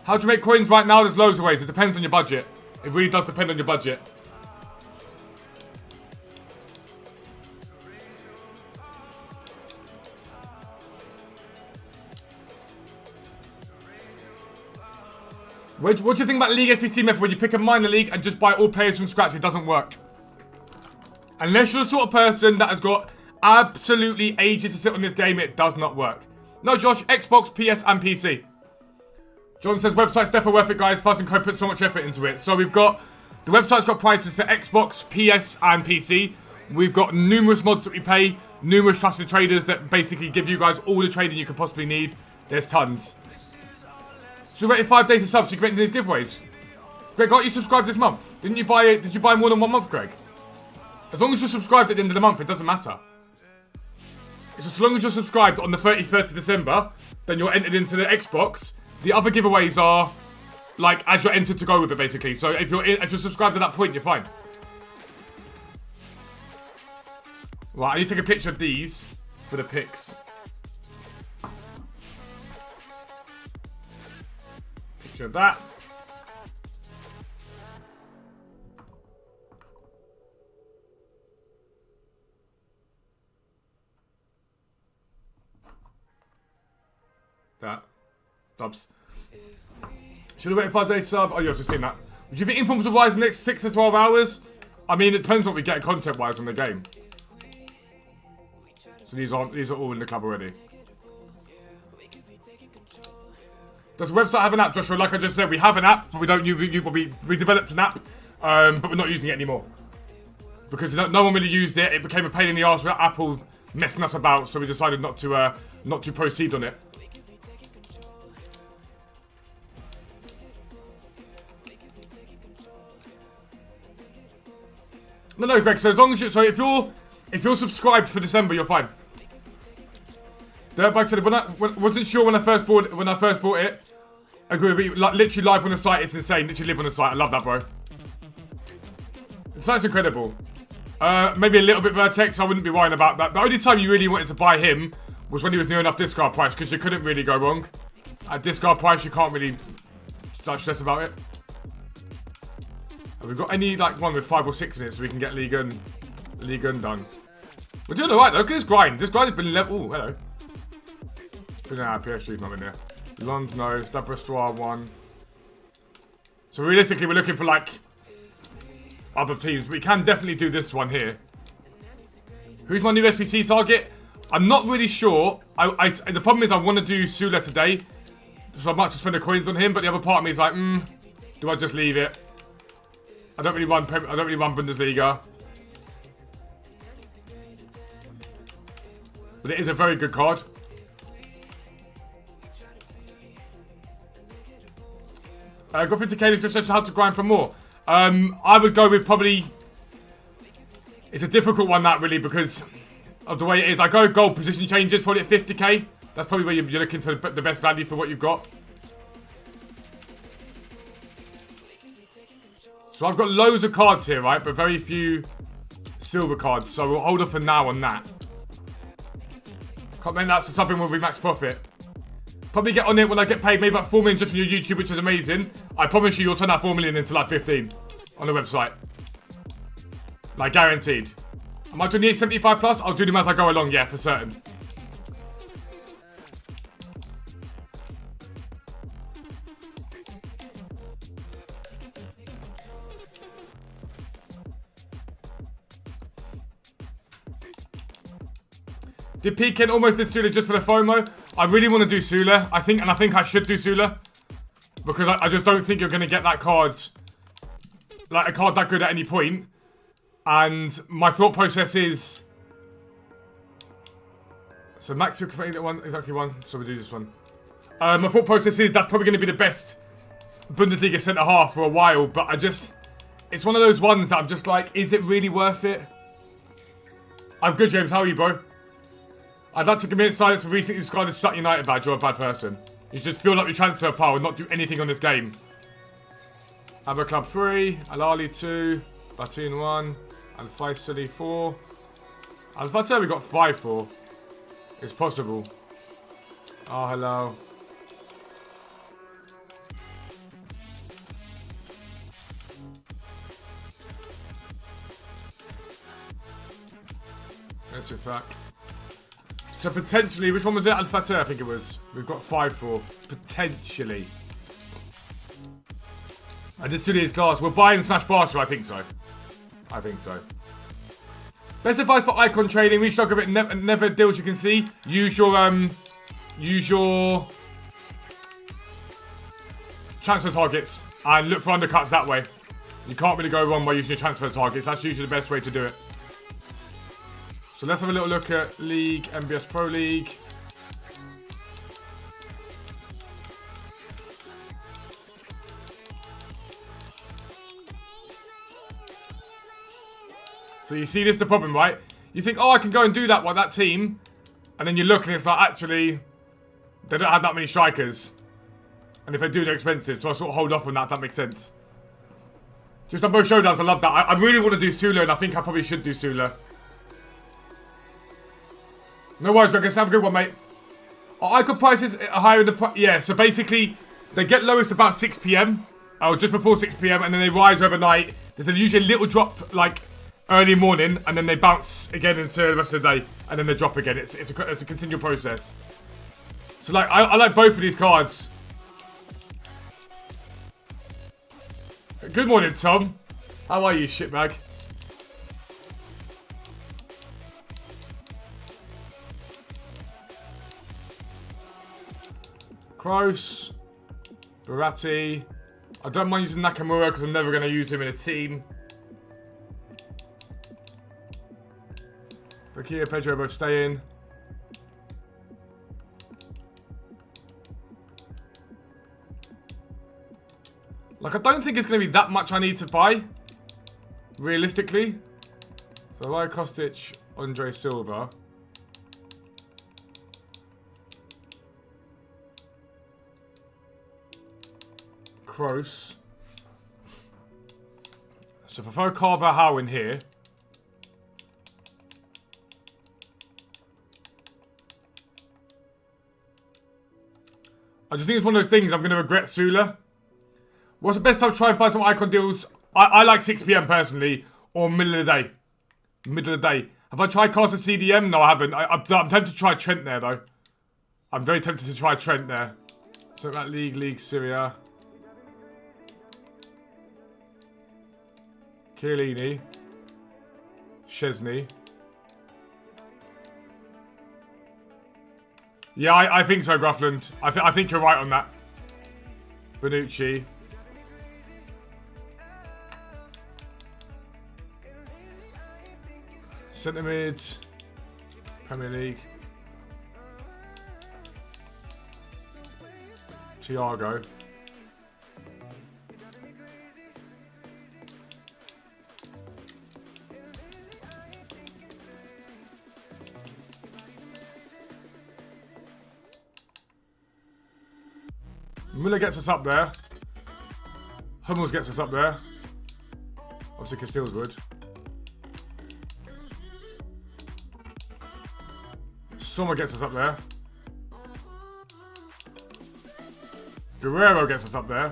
How do you make coins right now? There's loads of ways. It depends on your budget. It really does depend on your budget. What do you think about the League SBC method when you pick a minor league and just buy all players from scratch? It doesn't work. Unless you're the sort of person that has got absolutely ages to sit on this game, it does not work. No, Josh, Xbox, PS, and PC. John says websites definitely worth it, guys. Fuzz and Co put so much effort into it. So we've got, the website's got prices for Xbox, PS, and PC. We've got numerous mods that we pay, numerous trusted traders that basically give you guys all the trading you could possibly need. There's tons. So we waited 5 days to sub so you can get into these giveaways. Greg, got you subscribed this month? Did you buy more than 1 month, Greg? As long as you're subscribed at the end of the month, it doesn't matter. It's as long as you're subscribed on the 31st of December, then you're entered into the Xbox. The other giveaways are, like, as you're entered to go with it, basically. So if you're subscribed at that point, you're fine. Right, I need to take a picture of these for the pics. Picture of that. That. Dubs. Should have waited 5 days sub. Oh, you've also seen that. Would you think informs will rise in the next 6 to 12 hours? I mean, it depends what we get content-wise on the game. So these are all in the club already. Does the website have an app, Joshua? Like I just said, we have an app, but we don't use. We developed an app, but we're not using it anymore because no one really used it. It became a pain in the arse with Apple messing us about, so we decided not to proceed on it. No, Greg. So as long as if you're subscribed for December, you're fine. Dirtbag said wasn't sure when I first bought it. I agree with you. Like, literally live on the site, it's insane. Literally live on the site. I love that, bro. The site's incredible. Maybe a little bit Vertex. I wouldn't be worrying about that. The only time you really wanted to buy him was when he was near enough discard price, because you couldn't really go wrong. At discard price, you can't really stress about it. Have we got any like one with 5 or 6 in it so we can get League Gun done? We're doing alright though. Look at this grind. This grind has been level. Oh, hello. Nah, PSG's not in there. Lons no. Stabrestoir 1. So realistically, we're looking for like other teams. We can definitely do this one here. Who's my new SBC target? I'm not really sure. The problem is I want to do Sula today, so I might just spend the coins on him. But the other part of me is like, do I just leave it? I don't really run Bundesliga, but it is a very good card. Got 50k is just how to grind for more. I would go with probably. It's a difficult one that really because of the way it is. I go gold position changes probably at 50k. That's probably where you're looking for the best value for what you've got. So I've got loads of cards here, right? But very few silver cards. So we'll hold off for now on that. Can't make that, so something will be max profit. Probably get on it when I get paid maybe about 4 million just from your YouTube, which is amazing. I promise you'll turn that 4 million into like 15 on the website. Like guaranteed. Am I doing the 875 plus? I'll do them as I go along, yeah, for certain. Did Pekin almost did Sula just for the FOMO? I really want to do Sula. I think I should do Sula. Because I just don't think you're going to get that card. Like a card that good at any point. And my thought process is. So max one, exactly one. So we do this one. My thought process is that's probably going to be the best Bundesliga centre half for a while. But it's one of those ones that I'm just like, is it really worth it? I'm good, James. How are you, bro? I'd like to commit silence for recently described as Sutton United badge. You're a bad person. You just feel like we transfer power and not do anything on this game. Abo Club 3, Al-Ali 2, Batoon 1, Al-Faisali 4. Al-Fateh we got 5 for. It's possible. Oh, hello. That's a fact. So potentially, which one was it? Al-Fateh, I think it was. We've got 5 for. Potentially. I did study his class. We're buying Smash Barter, I think so. I think so. Best advice for icon trading. We struggle a bit. Never deals you can see. Use your transfer targets and look for undercuts that way. You can't really go wrong by using your transfer targets. That's usually the best way to do it. So let's have a little look at League, MBS Pro League. So you see this is the problem, right? You think, oh, I can go and do that with that team. And then you look and it's like, actually, they don't have that many strikers. And if they do, they're expensive. So I sort of hold off on that, if that makes sense. Just on both showdowns, I love that. I really want to do Sula, and I think I probably should do Sula. No worries, Greg. Have a good one, mate. Our icon prices are higher in the price. Yeah, so basically, they get lowest about 6 PM. Or just before 6 PM, and then they rise overnight. There's usually a little drop, like, early morning, and then they bounce again into the rest of the day, and then they drop again. It's a continual process. So, like, I like both of these cards. Good morning, Tom. How are you, shitbag? Kroos. Verratti. I don't mind using Nakamura because I'm never going to use him in a team. Fekir, Pedro both staying. Like, I don't think it's going to be that much I need to buy. Realistically. So I buy Kostic, Andre Silva. Kroos. So if I throw Carvajal in here. I just think it's one of those things I'm going to regret Sula. What's the best time to try and find some icon deals? I like 6 PM personally, or middle of the day. Middle of the day. Have I tried casting CDM? No, I haven't. I'm tempted to try Trent there, though. I'm very tempted to try Trent there. So that League, Syria. Chiellini. Chesney. Yeah, I think so, Gruffland. I think you're right on that. Bonucci. Centre mid. Premier League. Thiago. Müller gets us up there. Hummels gets us up there. Obviously Casteels would. Sommer gets us up there. Guerrero gets us up there.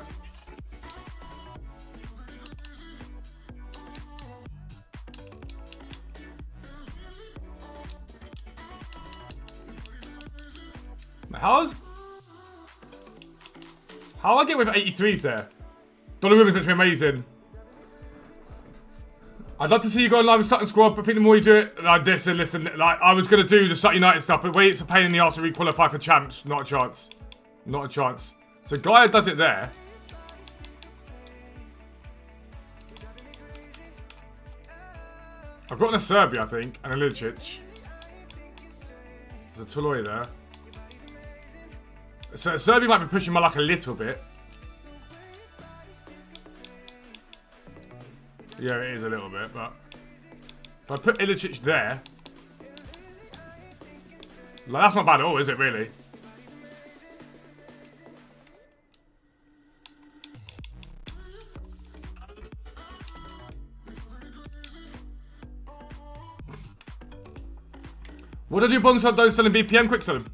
How I get with 83s there? Donnarumma's meant to be amazing. I'd love to see you go online with Sutton squad, but I think the more you do it like this, and listen, like I was gonna do the Sutton United stuff, but wait, it's a pain in the arse to re-qualify for champs. Not a chance. Not a chance. So Gaia does it there. I've got a Serbia, I think, and a Licic. There's a Toloi there. So Serbia might be pushing my luck a little bit. Yeah, it is a little bit, but if I put Ilicic there, like, that's not bad at all, is it, really? What do I do bonds on those selling BPM? Quick sell them.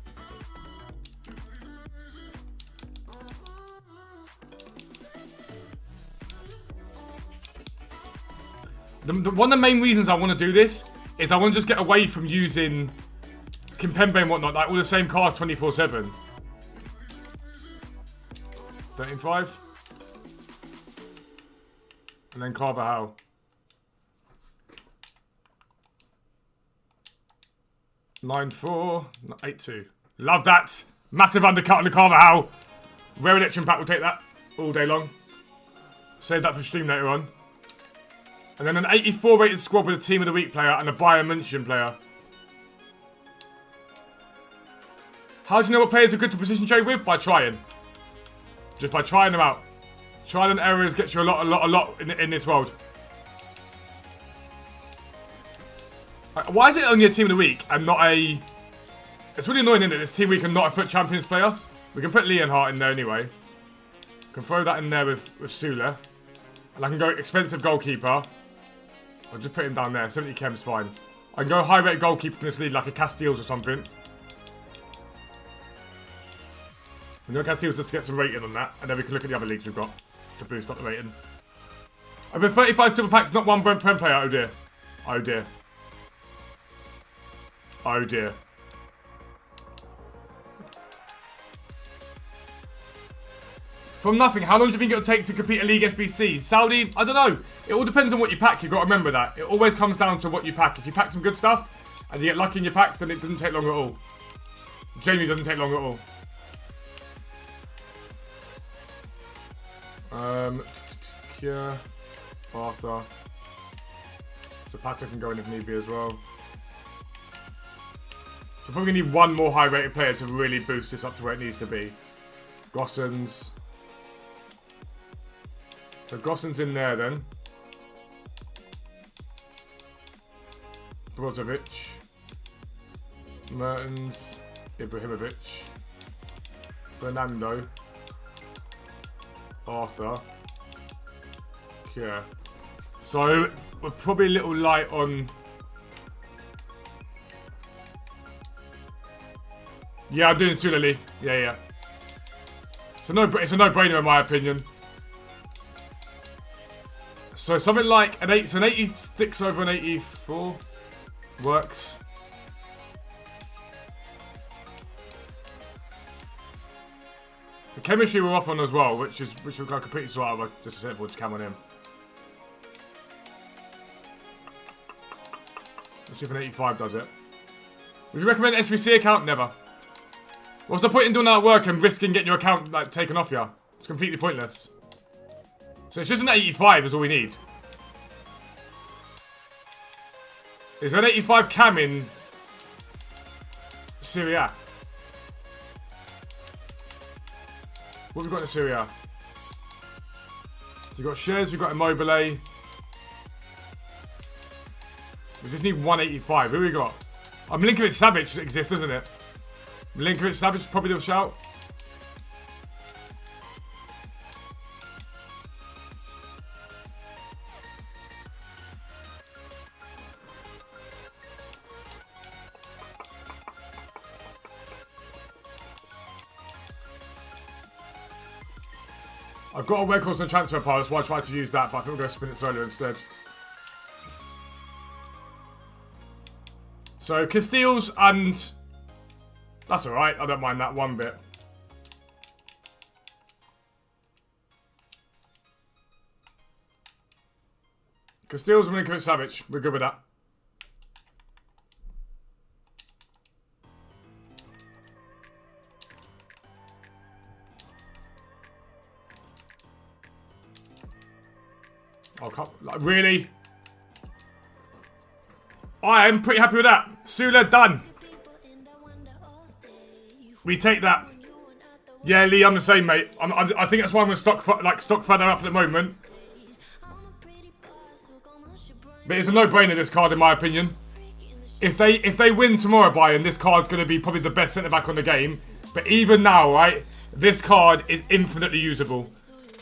One of the main reasons I want to do this is I want to just get away from using Kimpembe and whatnot, like all the same cars 24/7. 13.5. And then Carvajal. 9.4. 8.2. Love that. Massive undercut on the Carvajal. Rare election pack, we'll take that all day long. Save that for stream later on. And then an 84 rated squad with a Team of the Week player and a Bayern München player. How do you know what players are good to position trade with? By trying. Just by trying them out. Trial and errors gets you a lot in this world. Why is it only a Team of the Week and not a... It's really annoying, isn't it? This Team of the Week and not a FUT Champions player. We can put Leonhardt in there anyway. Can throw that in there with Sula. And I can go expensive goalkeeper. I'll just put him down there. 70 chem's fine. I can go high rate goalkeeper from this league like a Casteels or something. And then Casteels just to get some rating on that. And then we can look at the other leagues we've got to boost up the rating. I've been 35 silver packs, not one Brent Prem player. Oh dear. Oh dear. Oh dear. From nothing, how long do you think it'll take to compete a League SBC? Saudi, I don't know. It all depends on what you pack. You've got to remember that. It always comes down to what you pack. If you pack some good stuff, and you get lucky in your packs, then it doesn't take long at all. Jamie doesn't take long at all. Kia, Arthur. So Pata can go in if need be as well. So probably need one more high rated player to really boost this up to where it needs to be. Gossens. So Gossen's in there then. Brozovic. Mertens. Ibrahimovic. Fernando. Arthur. Yeah. So we're probably a little light on. Yeah, I'm doing Sulali. Yeah. It's a no-brainer in my opinion. So something like an 86 over an 84 works. The chemistry we're off on as well, which we've got completely sort out. Just a simple to cam on him. Let's see if an 85 does it. Would you recommend an SBC account? Never. What's the point in doing that work and risking getting your account like taken off you? It's completely pointless. So it's just an 85 is all we need. Is there an 85 cam in Syria? What have we got in Syria? So we've got Shares, we've got Immobile. We just need 185. Who we got? Milinkovic Savic exists, doesn't it? Milinkovic Savic probably the shout. I've got a web course on the transfer pile, that's why I tried to use that, but I think we're going to spin it solo instead. So, Castiles and... That's alright, I don't mind that one bit. Castiles and Milinkovic Savic, we're good with that. Oh, like, really? I am pretty happy with that. Sula done. We take that. Yeah, Lee, I'm the same, mate. I think that's why I'm gonna stock further up at the moment. But it's a no-brainer, this card, in my opinion. If they win tomorrow, Bayern, this card's gonna be probably the best centre back on the game. But even now, right, this card is infinitely usable.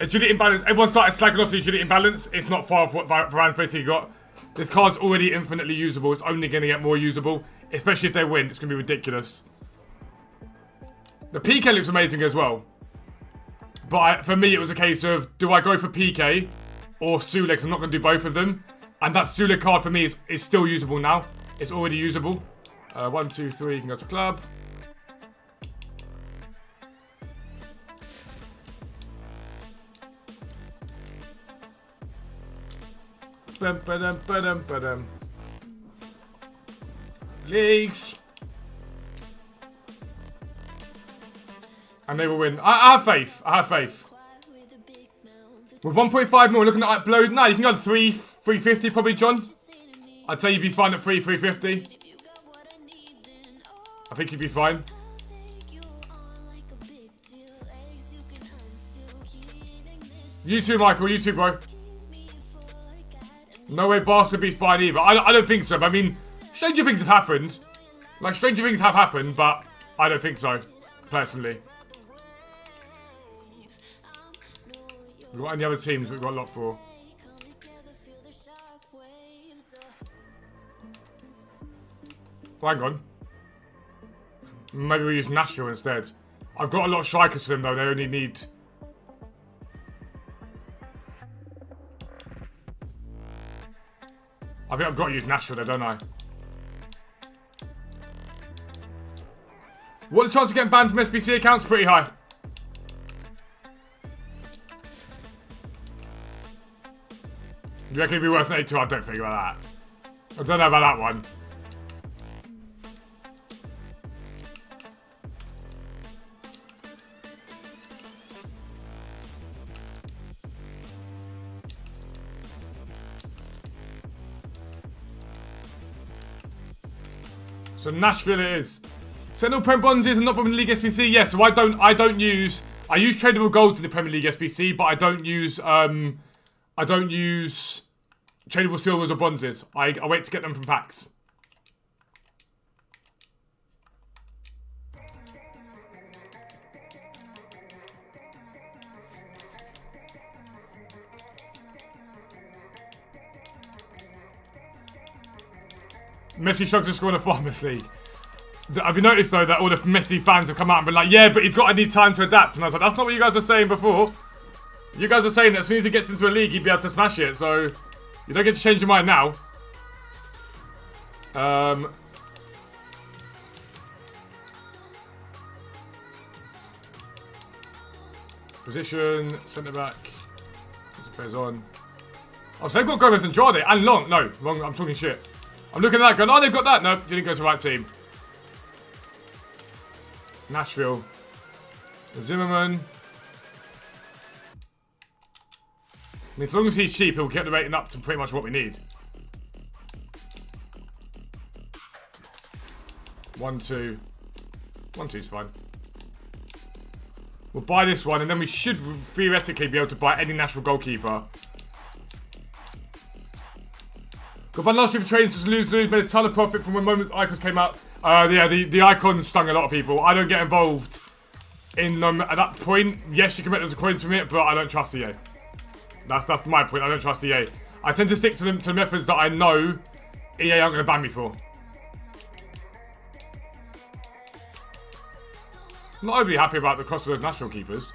Agility imbalance. Everyone started slacking off the agility imbalance. It's not far off what Varane's basically got. This card's already infinitely usable. It's only going to get more usable. Especially if they win. It's going to be ridiculous. The PK looks amazing as well. But for me, it was a case of, do I go for PK or Sule? Because I'm not going to do both of them. And that Sule card for me is still usable now. It's already usable. 1, 2, 3. You can go to club. Leagues. And they will win. I have faith. I have faith. With 1.5 mil, looking at below. No, you can go to 350 probably, John. I'd say you'd be fine at 350. I think you'd be fine. You too, Michael. You too, bro. No way Barca beats Bayern either. I don't think so, but I mean, stranger things have happened. Like, stranger things have happened, but I don't think so, personally. We've got any other teams we've got a lot for. Well, hang on. Maybe we use Nashville instead. I've got a lot of strikers for them, though. They only need... I think I've got to use Nashville there, don't I? What are the chances of getting banned from SBC accounts? Pretty high. You reckon it'd be worse than 82? I don't think about that. I don't know about that one. So Nashville it is. Sentinel Prem Bronzes and not Premier League SBC. Yeah, so I use tradable golds in the Premier League SBC, but I don't use tradable silvers or bronzes. I wait to get them from packs. Messi struggles to score in the Farmers League. Have you noticed though that all the Messi fans have come out and been like, yeah, but he's got to need time to adapt. And I was like, that's not what you guys were saying before. You guys are saying that as soon as he gets into a league, he'd be able to smash it. So you don't get to change your mind now. Position, centre back. Players on. Oh, so they've got Gomez and Andrade and Long. No, wrong. I'm talking shit. I'm looking at that going, oh, they've got that. No, didn't go to the right team. Nashville. Zimmerman. I mean, as long as he's cheap, he'll get the rating up to pretty much what we need. 1-2. 1-2's fine. We'll buy this one, and then we should theoretically be able to buy any national goalkeeper. Got one last year for trading, so lose, made a ton of profit from when Moments Icons came out. Yeah, the icons stung a lot of people. I don't get involved in them at that point. Yes, you can make those coins from it, but I don't trust EA. That's my point. I don't trust EA. I tend to stick to the methods that I know EA aren't going to ban me for. I'm not overly happy about the cost of those national keepers.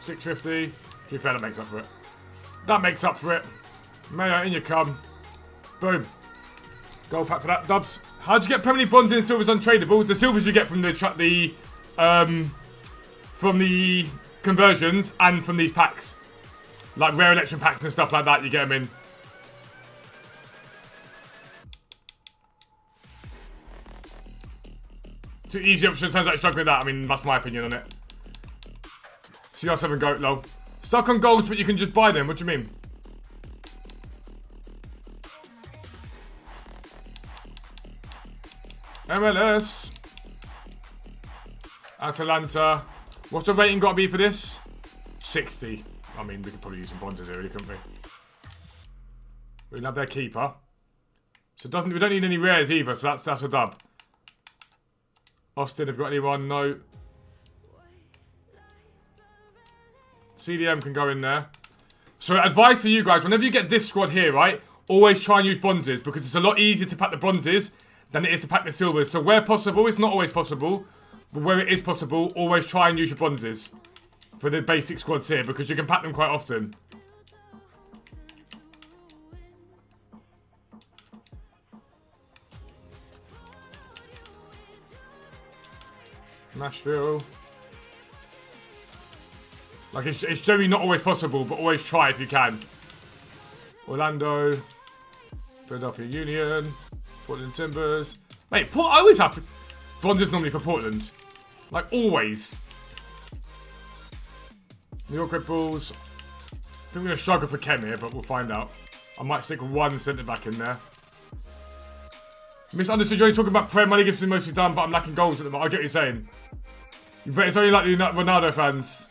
$650. To be fair, that makes up for it. That makes up for it. Mayo, in you come. Boom. Gold pack for that. Dubs. How'd you get permanently bronze and silvers untradeable? The silvers you get from the conversions and from these packs. Like rare election packs and stuff like that, you get them in. Too easy option, turns out you're struggling with that. I mean, that's my opinion on it. CR7 goat, lol. Stuck on golds, but you can just buy them. What do you mean? MLS. Atalanta. What's the rating got to be for this? 60. I mean, we could probably use some bronzes here, really, couldn't we? We love their keeper. So we don't need any rares either, so that's a dub. Austin, have you got anyone? No. CDM can go in there. So advice for you guys, whenever you get this squad here, right? Always try and use bronzes, because it's a lot easier to pack the bronzes than it is to pack the silvers. So where possible, it's not always possible, but where it is possible, always try and use your bronzes for the basic squads here, because you can pack them quite often. Nashville. Like, it's generally not always possible, but always try if you can. Orlando. Philadelphia Union. Portland Timbers. Mate, I always have bronzes normally for Portland. Like, always. New York Red Bulls. I think we're going to struggle for Kem here, but we'll find out. I might stick one centre back in there. Misunderstood, you're only talking about Prem. My league is mostly done, but I'm lacking goals at the moment. I get what you're saying. But it's only like the Ronaldo fans.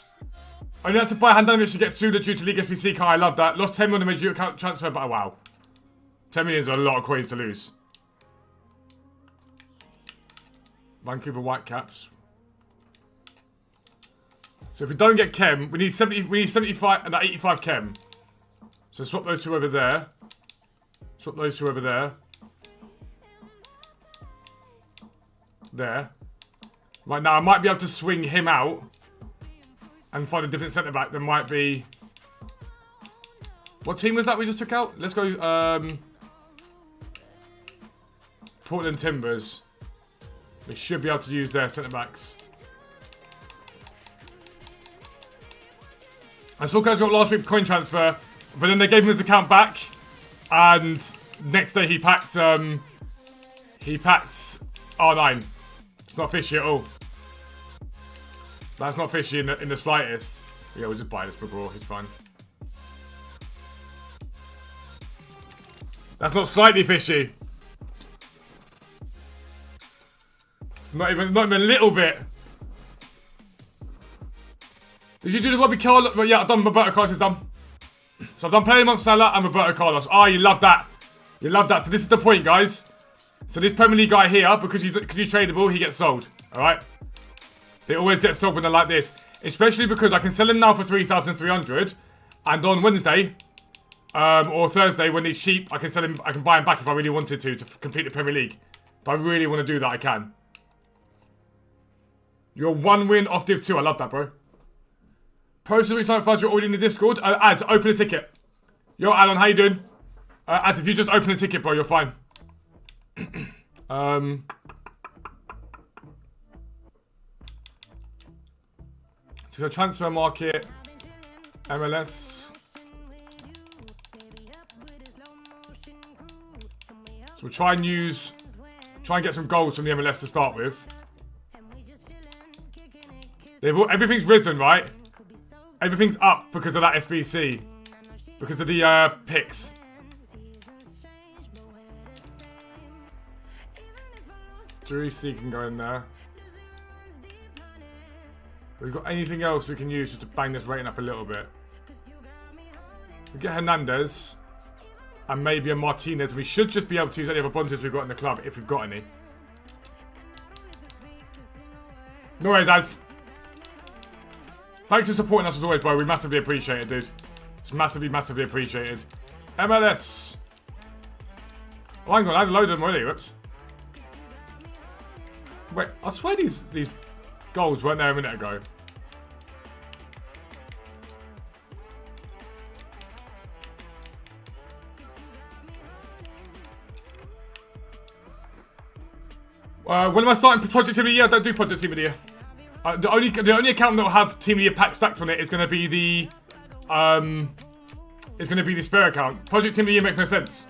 I only had to buy Handanovic to get Sula due to League SBC car. I love that. Lost 10 million on the major account transfer, but wow. 10 million is a lot of coins to lose. Vancouver Whitecaps. So if we don't get Kem, we need 75 and 85 Kem. So swap those two over there. Swap those two over there. There. Right now, I might be able to swing him out and find a different centre back. There might be. What team was that we just took out? Let's go. Portland Timbers. They should be able to use their centre-backs. I saw Coach got last week coin transfer, but then they gave him his account back, and next day he packed R9. It's not fishy at all. That's not fishy in the slightest. Yeah, we'll just buy this McGraw. It's fine. That's not slightly fishy. It's not even a little bit. Did you do the Robbie Carlos? Well, yeah, I've done Roberto Carlos. It's done. So I've done Playman Salah and Roberto Carlos. Oh, you love that. You love that. So this is the point, guys. So this Premier League guy here, because he's tradable, he gets sold. All right. They always get sold when they're like this, especially because I can sell him now for 3,300, and on Wednesday or Thursday when he's cheap, I can sell him. I can buy him back if I really wanted to complete the Premier League. If I really want to do that, I can. You're 1 win off Div 2. I love that, bro. Process resign Fuzz, you're already in the Discord. Az, open a ticket. Yo, Alan, how you doing? Az, if you just open a ticket, bro, you're fine. So the transfer market, MLS. So we'll try and get some goals from the MLS to start with. Everything's risen, right? Everything's up because of that SBC. Because of the picks. Juicy can go in there. We've got anything else we can use just to bang this rating up a little bit. We get Hernandez. And maybe a Martinez. We should just be able to use any other bronzes we've got in the club, if we've got any. No worries, Az. Thanks for supporting us as always, bro. We massively appreciate it, dude. It's massively, massively appreciated. MLS. Oh, hang on. I had a load of them already. Whoops. Wait, I swear these goals weren't there a minute ago. When am I starting Project Team of the Year? I don't do Project Team of the Year. The only account that will have Team of the Year pack stacked on it is going to be the spare account. Project Team of the Year makes no sense.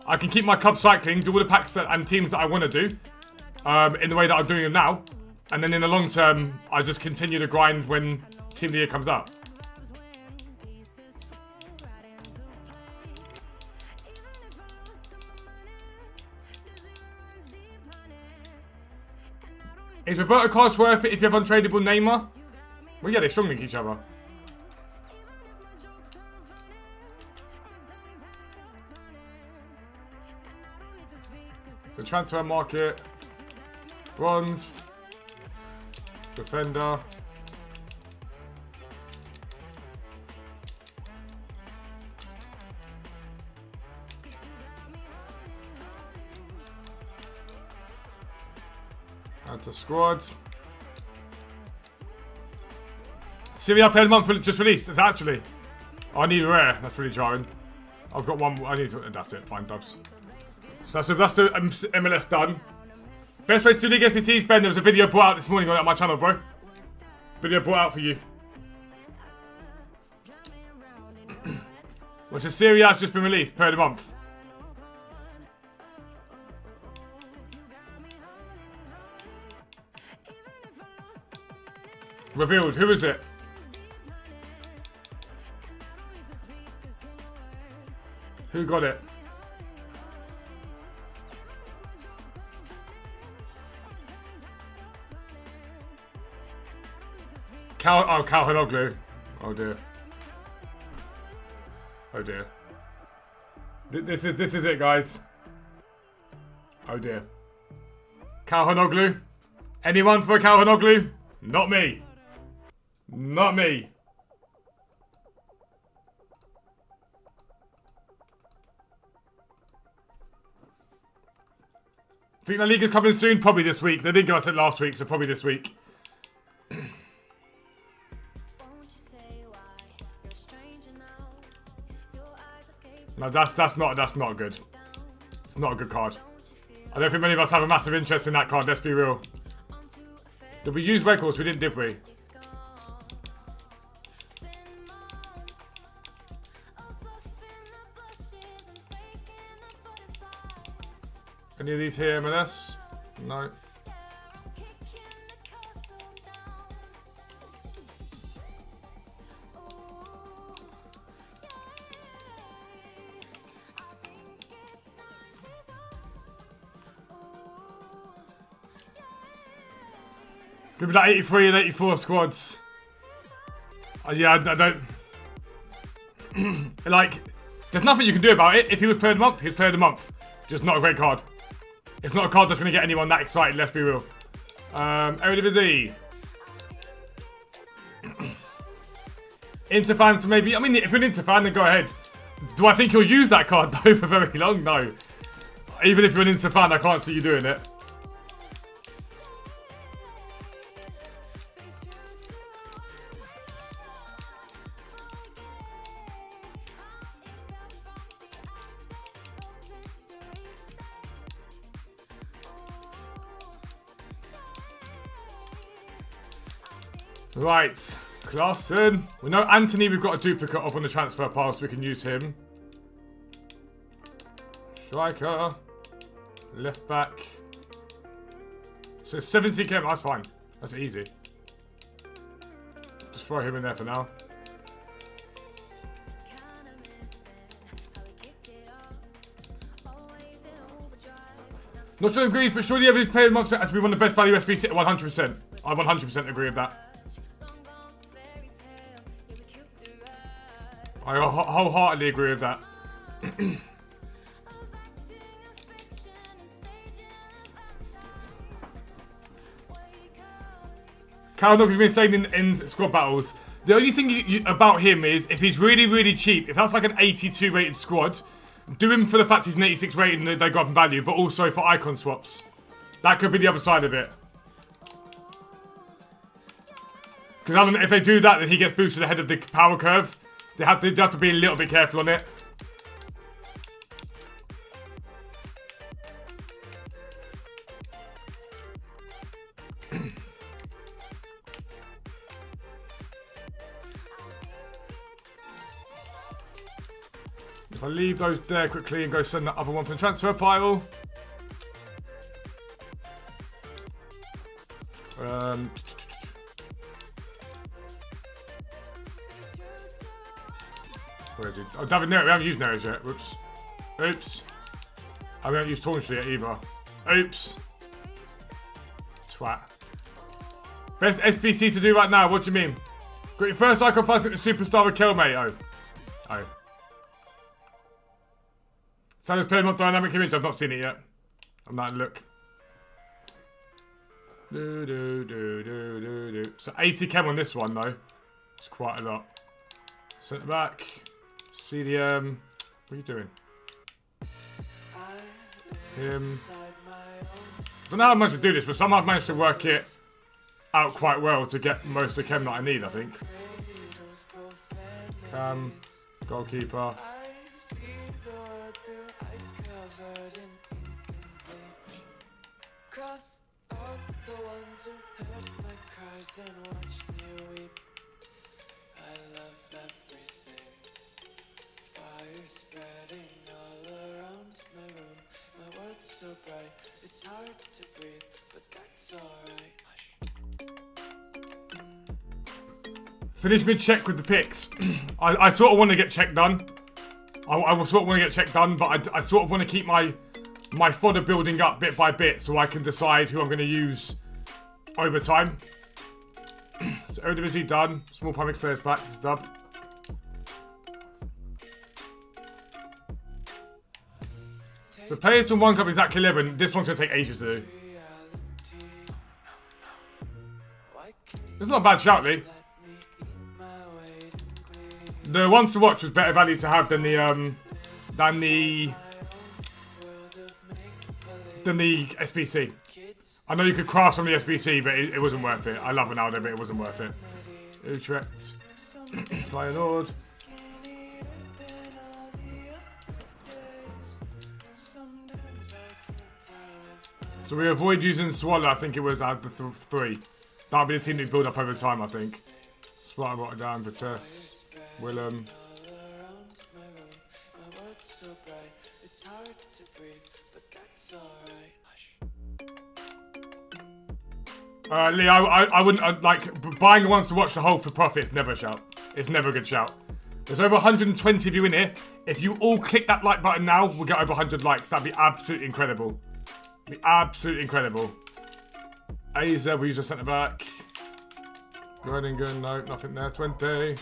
I can keep my club cycling, do all the packs and teams that I want to do, in the way that I'm doing them now, and then in the long term, I just continue to grind when Team of the Year comes out. Is Roberto Carlos worth it if you have untradeable Neymar? Well, yeah, they strong link each other. The transfer market. Bronze. Defender. That's a squad. Serie A Player of the Month just released. It's actually. I need a rare. That's really jarring. I've got one. I need to. That's it. Fine, dubs. So that's the MLS done. Best way to do League SBCs, Ben. There was a video brought out this morning on my channel, bro. Video brought out for you. Well, so Serie A has just been released. Player of the Month. Revealed. Who is it? Who got it? Calhanoglu. Oh dear. Oh dear. This is it, guys. Oh dear. Calhanoglu. Anyone for Calhanoglu? Not me. Not me. Think La Liga's coming soon? Probably this week. They didn't give us it last week, so probably this week. No, that's not good. It's not a good card. I don't think many of us have a massive interest in that card, let's be real. Did we use records? We didn't, did we? Any of these here, MLS? No. Could be like 83 and 84 squads. Yeah, I don't... like, there's nothing you can do about it. If he was player of the month, he was player of the month. Just not a great card. It's not a card that's going to get anyone that excited, let's be real. Eredivisie. Inter fans, maybe. I mean, if you're an Inter fan, then go ahead. Do I think you'll use that card, though, for very long? No. Even if you're an Inter fan, I can't see you doing it. Right, Klaassen. We know Anthony we've got a duplicate of on the transfer pile, so we can use him. Striker. Left back. So 70k, that's fine. That's easy. Just throw him in there for now. Not sure I agree, but surely every player month has to be one of the best value SBC 100%. I 100% agree with that. I wholeheartedly agree with that. Cal Nook has been saying in squad battles, the only thing about him is if he's really, really cheap, if that's like an 82 rated squad, do him for the fact he's an 86 rated and they go up in value, but also for icon swaps. That could be the other side of it. Because if they do that, then he gets boosted ahead of the power curve. They have to be a little bit careful on it. If I leave those there quickly and go send that other one from the transfer pile. Where is he? Oh, David Neres. We haven't used Neres yet. Whoops. Oops. I haven't used Taunsley yet either. Oops. Twat. Best SBC to do right now. What do you mean? Got your first icon fight with the superstar with mate. Oh. Oh. Salah's playing on dynamic image. I've not seen it yet. I'm not look. So 80 chem on this one though. It's quite a lot. Centre back. CDM. What are you doing? Him. I don't know how I managed to do this, but somehow I've managed to work it out quite well to get most of the chem that I need, I think. Cam. Goalkeeper. It's hard to breathe, but that's alright. Finish mid-check with the picks. I sort of want to get check done. I sort of want to get check done, but I sort of want to keep my fodder building up bit by bit so I can decide who I'm going to use over time. So Eredivisie done. Small Prime players back. It's done. So players from one club exactly 11. This one's going to take ages to do. It's not a bad shout, Lee. The ones to watch was better value to have than the SBC. I know you could craft some of the SBC, but it wasn't worth it. I love Ronaldo, but it wasn't worth it. Utrecht. Feyenoord. So we avoid using Swallow, I think it was out of the 3. That'll be the team that we build up over time, I think. Sparta, Rotterdam, Vitesse, Willem. It's hard to breathe, but that's alright. Lee, I wouldn't, like, buying ones to watch the whole for profit is never a shout. It's never a good shout. There's over 120 of you in here. If you all click that like button now, we'll get over 100 likes. That'd be absolutely incredible. Be absolutely incredible. AZ, we use a centre back. Groningen, no, nothing there. 20.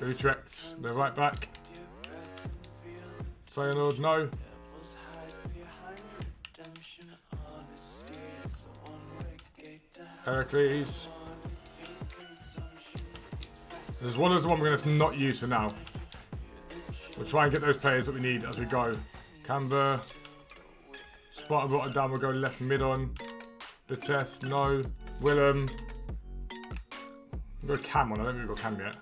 Utrecht, they're right back. Feyenoord, no. Heracles. There's one of the one we're going to not use for now. We'll try and get those players that we need as we go. Canberra. Sparta Rotterdam will go left mid on. Vitesse, no. Willem. We'll go Cam on. I don't think we've got Cam yet.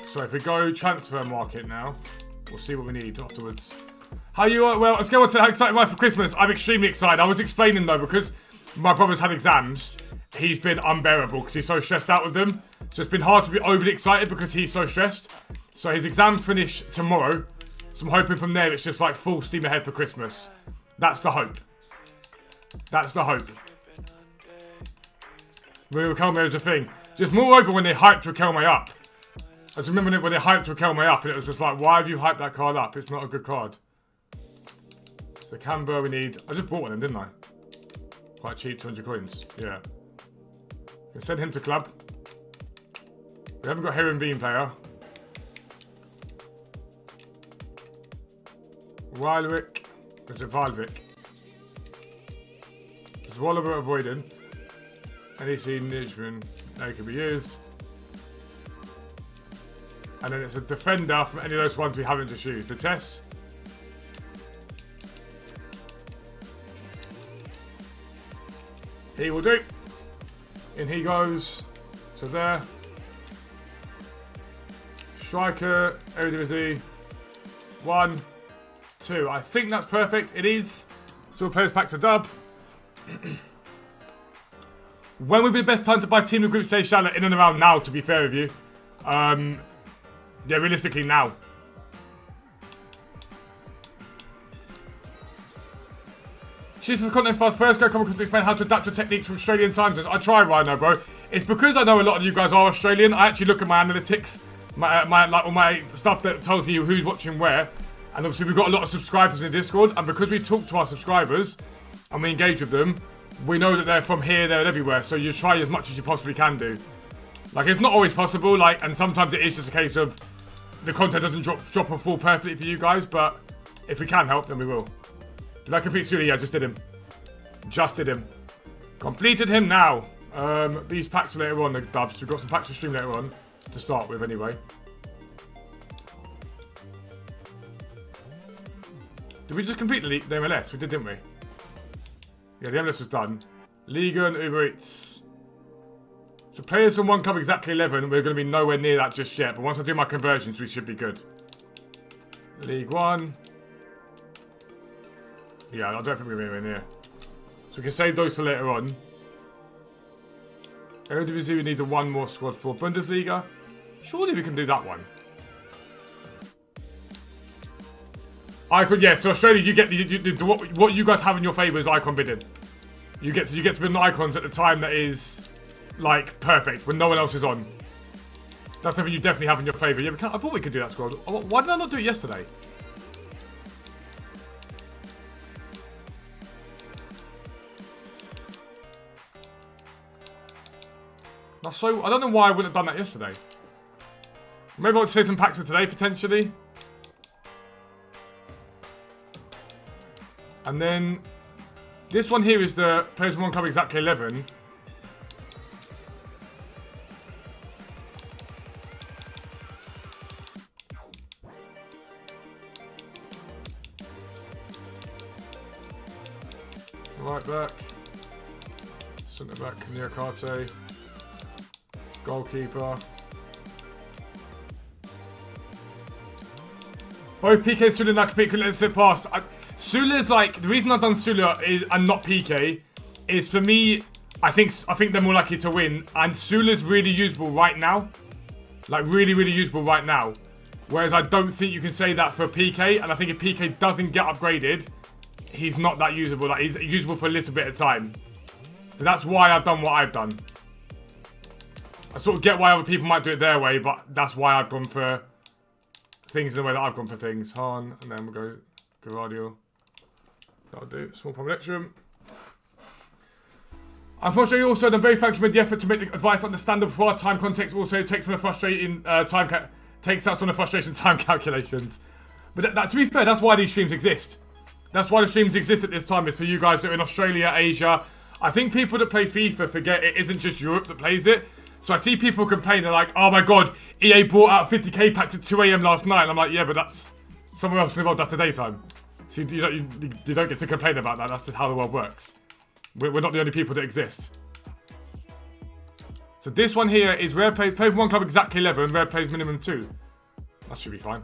So if we go transfer market now, we'll see what we need afterwards. How you are? Well, let's go on to how excited am I for Christmas. I'm extremely excited. I was explaining though, because my brother's had exams, he's been unbearable because he's so stressed out with them. So it's been hard to be overly excited because he's so stressed. So his exams finish tomorrow. So I'm hoping from there it's just like full steam ahead for Christmas. That's the hope. That's the hope. Riquelme is a thing. Just moreover when they hyped Riquelme up. I just remember when they hyped Riquelme up and it was just like, why have you hyped that card up? It's not a good card. So Canberra we need... I just bought one of them, didn't I? Quite cheap, 200 coins. Yeah. Can send him to club. We haven't got Heron Bean player. Wildwick. Is it Valvik? There's Wallaby avoiding. NEC Nijman. They can be used. And then it's a defender from any of those ones we haven't just used. Vitesse. He will do. In he goes. So there. Striker. Eredivisie. 1, 2. I think that's perfect. It is. Still players pack to dub. When would be the best time to buy Team of Group Stage Charlotte? In and around now, to be fair with you. Yeah, realistically now. Cheers for the content fast. First go come across to explain how to adapt your techniques from Australian time zones. I try right now, bro. It's because I know a lot of you guys are Australian. I actually look at my analytics, all my stuff that tells me who's watching where. And obviously we've got a lot of subscribers in the Discord. And because we talk to our subscribers and we engage with them, we know that they're from here, there, and everywhere. So you try as much as you possibly can do. Like, it's not always possible, like, and sometimes it is just a case of the content doesn't drop and fall perfectly for you guys, but if we can help, then we will. Did I complete Suli? Yeah, just did him. Just did him. Completed him now. These packs later on, the dubs. We've got some packs to stream later on, to start with anyway. Did we just complete the MLS? We did, didn't we? Yeah, the MLS was done. Liga and Uber Eats. So players from one club exactly 11, we're going to be nowhere near that just yet. But once I do my conversions, we should be good. League 1. Yeah, I don't think we're anywhere near. So we can save those for later on. Eredivisie, we need the one more squad for. Bundesliga. Surely we can do that one. Icon, yeah. So Australia, you get what you guys have in your favour is icon bidding. You get to bid on icons at the time that is like perfect when no one else is on. That's something you definitely have in your favour. Yeah, I thought we could do that squad. Why did I not do it yesterday? That's so. I don't know why I wouldn't have done that yesterday. Maybe I'll say some packs for today potentially. And then this one here is the players from one club exactly 11. Right back. Centre back, Niakate. Goalkeeper. Both PK and Sulin that compete couldn't let it slip past. Sula's like, the reason I've done Sula and not PK is for me, I think they're more likely to win, and Sula's really usable right now. Like, really, really usable right now. Whereas I don't think you can say that for PK, and I think if PK doesn't get upgraded, he's not that usable. Like, he's usable for a little bit of time. So that's why I've done what I've done. I sort of get why other people might do it their way, but that's why I've gone for things in the way that I've gone for things. Han, and then we'll go Garadio. That'll do. Small problem Electrum. Unfortunately, also, I'm very thankful for the effort to make the advice understandable for our time context. Also, takes some of the frustrating takes out some of the frustration time calculations. But to be fair, that's why these streams exist. That's why the streams exist at this time. Is for you guys that are in Australia, Asia. I think people that play FIFA forget it isn't just Europe that plays it. So I see people complain. They're like, "Oh my god, EA brought out 50k pack at 2 AM last night." And I'm like, "Yeah, but that's somewhere else in the world. That's the daytime. So you don't get to complain about that. That's just how the world works." We're not the only people that exist. So this one here is rare plays. Play for one club exactly 11. Rare plays minimum 2. That should be fine.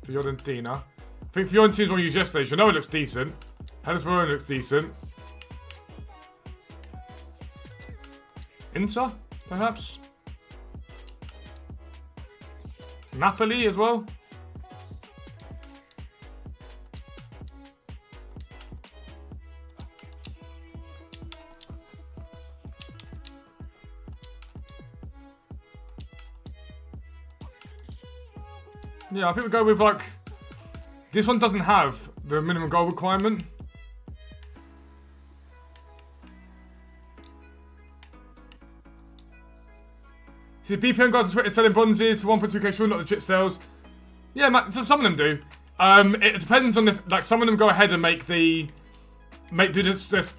Fiorentina. I think Fiorentina's one we used yesterday. Genoa looks decent. Hellas Verona looks decent. Inter, perhaps. Napoli as well. Yeah, I think we go with like... This one doesn't have the minimum goal requirement. See, BPM guys on Twitter selling bronzes for 1.2k, sure, not legit sales. Yeah, some of them do. It depends on if, like, some of them go ahead and make their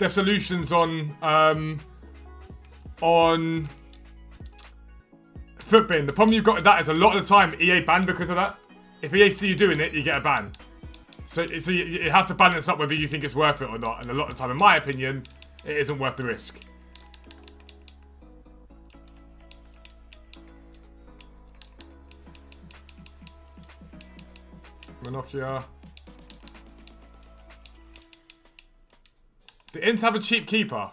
solutions on Footbin. The problem you've got with that is a lot of the time EA ban because of that. If EA see you doing it, you get a ban. So you have to balance up whether you think it's worth it or not. And a lot of the time, in my opinion, it isn't worth the risk. Monokia. The Ints have a cheap keeper.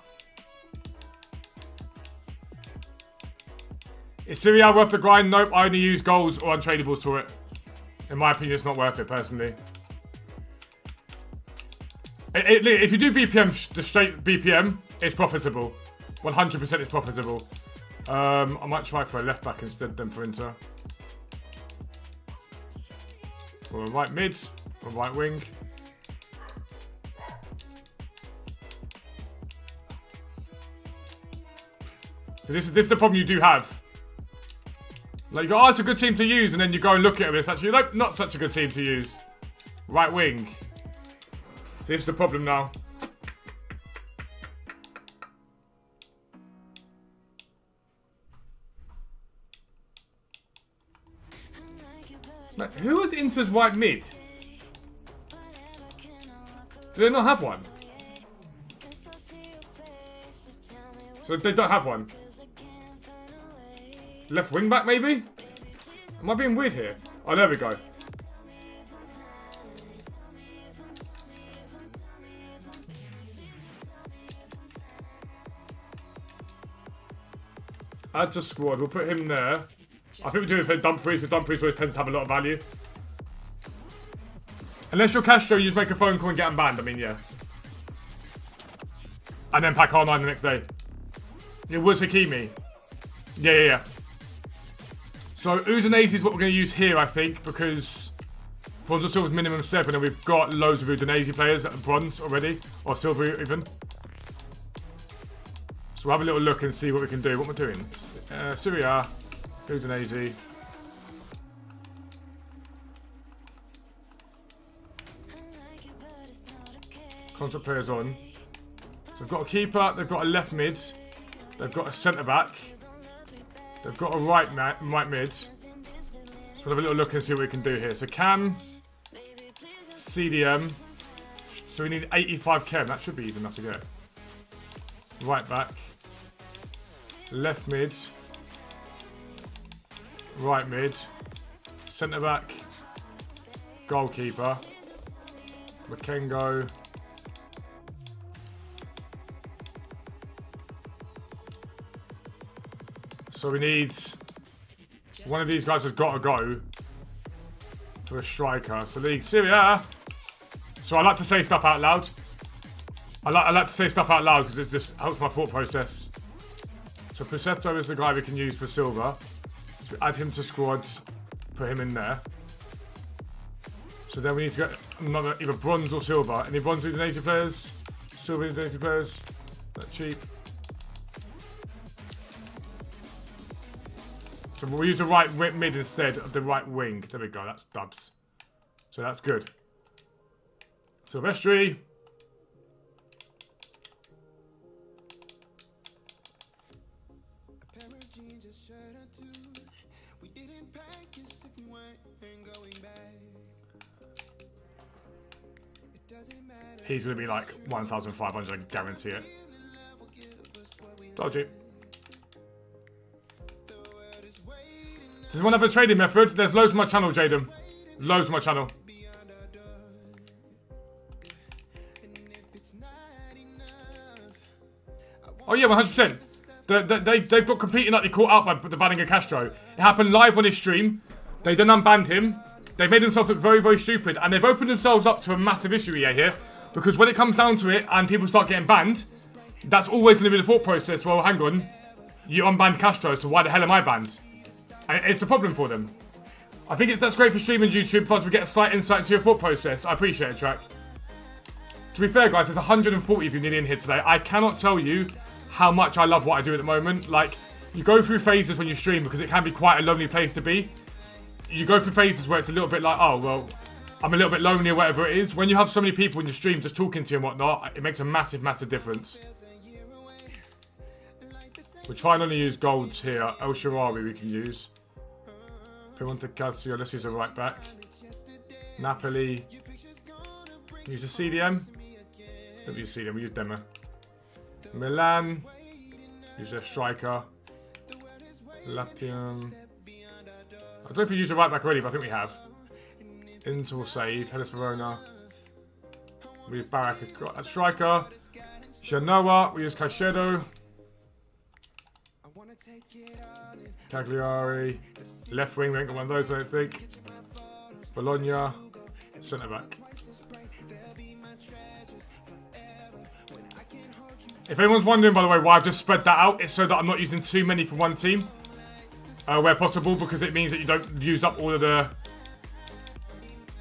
Is Serie A worth the grind? Nope, I only use goals or untradables for it. In my opinion, it's not worth it, personally. If you do BPM, the straight BPM, it's profitable. 100% it's profitable. I might try for a left back instead than for Inter. Or a right mid, or a right wing. So this is the problem you do have. Like, you go, oh, it's a good team to use, and then you go and look at it, and it's actually, nope, not such a good team to use. Right wing. So this is the problem now. Like, who was Inter's right mid? Do they not have one? So they don't have one. Left wing back, maybe? Am I being weird here? Oh, there we go. Add to squad. We'll put him there. I think we do it for Dumfries, because Dumfries always tends to have a lot of value. Unless you're Castro, you just make a phone call and get him banned. I mean, yeah. And then pack R9 the next day. It was Hakimi. Yeah. So Udinese is what we're going to use here, I think, because bronze or silver is minimum 7, and we've got loads of Udinese players at bronze already, or silver even. So we'll have a little look and see what we can do. What we're doing? Serie A, Udinese. Contract players on. So they've got a keeper, they've got a left mid, they've got a centre back. They've got a right mid. So we'll have a little look and see what we can do here. So Cam, CDM. So we need 85 Cam. That should be easy enough to get. Right back. Left mid. Right mid. Centre back. Goalkeeper. Makengo. So we need... One of these guys has got to go for a striker. So League Serie A. So I like to say stuff out loud. I like to say stuff out loud because it just helps my thought process. So Pusetto is the guy we can use for silver. So add him to squads. Put him in there. So then we need to get another either bronze or silver. Any bronze Udinese players? Silver Udinese players? Not cheap. So we'll use the right mid instead of the right wing. There we go, that's dubs. So that's good. Silvestri. He's going to be like 1,500, I guarantee it. Told you. There's one other trading method. There's loads on my channel, Jaden. Loads on my channel. Oh yeah, 100%. They've got competing like they caught out by the banning of Castro. It happened live on his stream. They then unbanned him. They made themselves look very, very stupid. And they've opened themselves up to a massive issue here. Because when it comes down to it and people start getting banned, that's always going to be the thought process. Well, hang on. You unbanned Castro, so why the hell am I banned? And it's a problem for them. I think that's great for streaming YouTube, plus we get a slight insight into your thought process. I appreciate it, Track. To be fair, guys, there's 140 of you nearly in here today. I cannot tell you how much I love what I do at the moment. Like, you go through phases when you stream because it can be quite a lonely place to be. You go through phases where it's a little bit like, oh, well, I'm a little bit lonely or whatever it is. When you have so many people in your stream just talking to you and whatnot, it makes a massive, massive difference. We're trying only to use golds here. El Shaarawy we can use. Piemonte Calcio, let's use a right back. Napoli. Use a CDM. Don't use CDM, we use Demo. Milan. Use a striker. Latium. I don't know if we used a right back already, but I think we have. Inter will save. Hellas Verona. We use Barak a striker. Genoa. We use Caicedo. Cagliari. Left wing, we ain't got one of those, I don't think. Bologna. Centre back. If anyone's wondering, by the way, why I've just spread that out, it's so that I'm not using too many for one team. Where possible, because it means that you don't use up all of them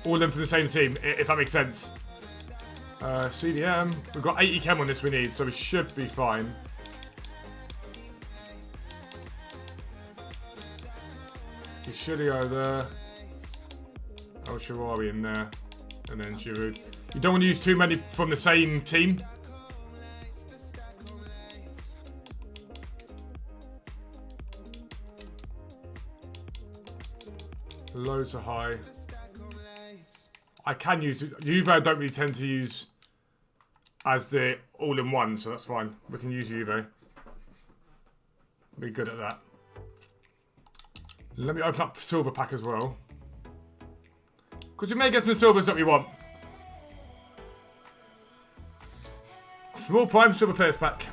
for the same team, if that makes sense. CDM. We've got 80 chem on this we need, so we should be fine. Giglio there. El Shaarawy in there. And then Giroud. You don't want to use too many from the same team. Low to high. I can use Juve. I don't really tend to use as the all-in-one, so that's fine. We can use Juve. Be good at that. Let me open up silver pack as well. Because we may get some silvers that we want. Small prime silver players pack.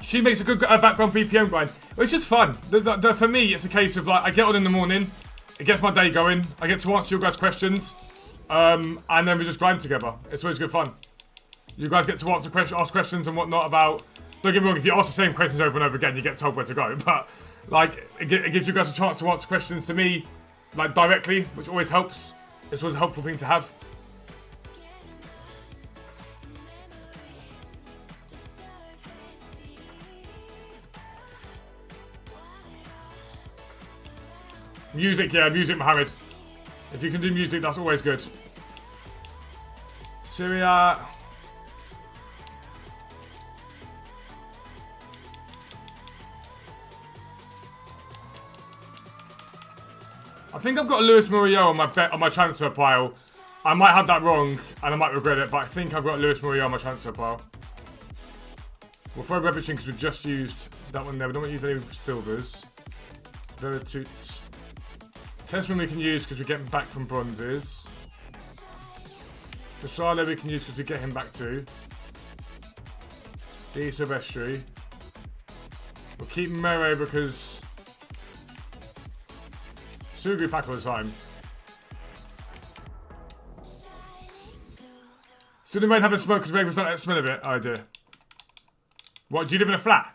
She makes a good background BPM grind. It's just fun. For me, it's a case of like, I get on in the morning, it gets my day going, I get to answer your guys' questions, and then we just grind together. It's always good fun. You guys get to ask questions and whatnot about... Don't get me wrong, if you ask the same questions over and over again, you get told where to go. But, like, it gives you guys a chance to answer questions to me, like, directly, which always helps. It's always a helpful thing to have. Music, yeah, music, Mohammed. If you can do music, that's always good. Syria. I think I've got Luis Murillo on my transfer pile. I might have that wrong, and I might regret it, but I think I've got Luis Murillo on my transfer pile. We'll throw Rebic in because we've just used that one there. We don't want to use any silvers. Veritut. Testman we can use because we're getting back from bronzes. Basale we can use because we get him back too. D Silvestri. We'll keep Mere because Sugu pack all the time. Still in rain having smoke because Ray was not let the smell of it. Oh dear. What, do you live in a flat?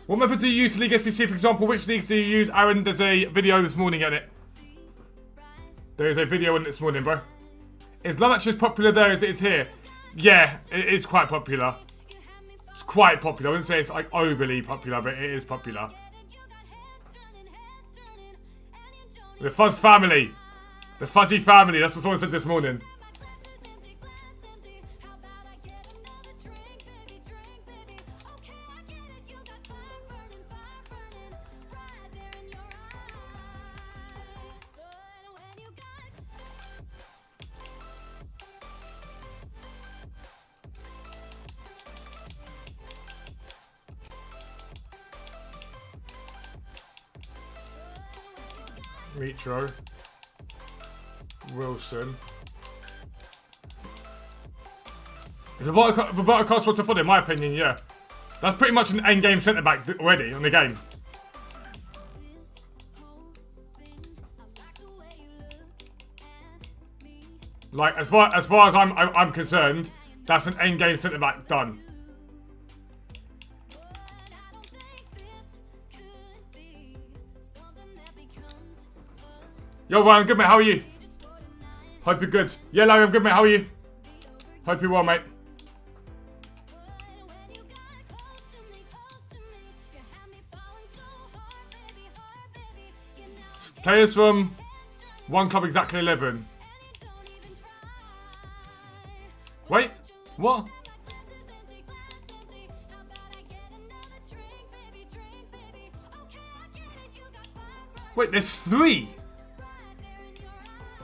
What method do you use to League SBC, for example? Which leagues do you use? Aaron, there's a video this morning on it. There is a video on it this morning, bro. Is Love Actually as popular there as it is here? Yeah, it is quite popular. It's quite popular. I wouldn't say it's like overly popular, but it is popular. The Fuzz family. The Fuzzy family. That's what someone said this morning. Mitro, Wilson. Roberto Carlos Waterford, in my opinion, yeah. That's pretty much an end-game centre-back already on the game. Like, as far as I'm concerned, that's an end-game centre-back done. Yo, Ryan, I'm good, mate. How are you? Hope you're good. Yeah, Larry, I'm good, mate. How are you? Hope you're well, mate. Players from one club exactly 11. Wait, what? Wait, there's 3.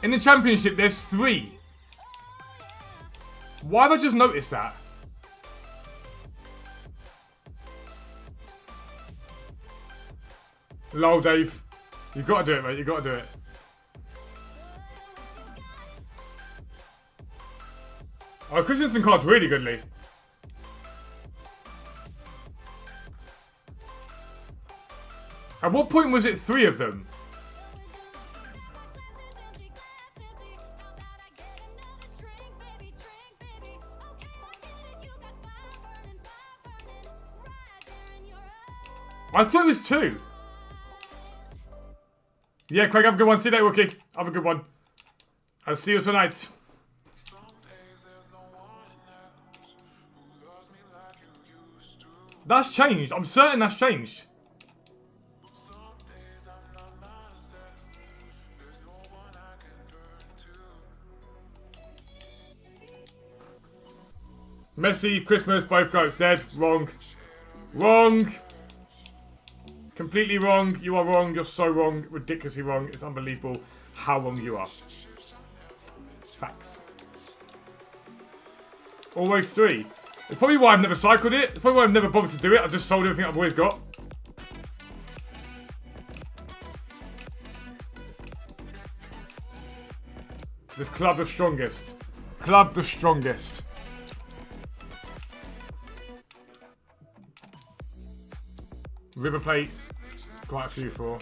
In the championship, there's 3. Why have I just noticed that? Lol, Dave. You've got to do it, mate. You've got to do it. Oh, Christensen card's really good, Lee. At what point was it 3 of them? I thought it was 2. Yeah, Craig, have a good one. See you later, Wookie. Have a good one. I'll see you tonight. That's changed. I'm certain that's changed. Messi, Christmas, both goats dead. Wrong. Wrong. Completely wrong. You are wrong. You're so wrong. Ridiculously wrong. It's unbelievable how wrong you are. Facts. Always 3. It's probably why I've never cycled it. It's probably why I've never bothered to do it. I've just sold everything I've always got. This club the strongest. Club the strongest. River Plate, quite a few for.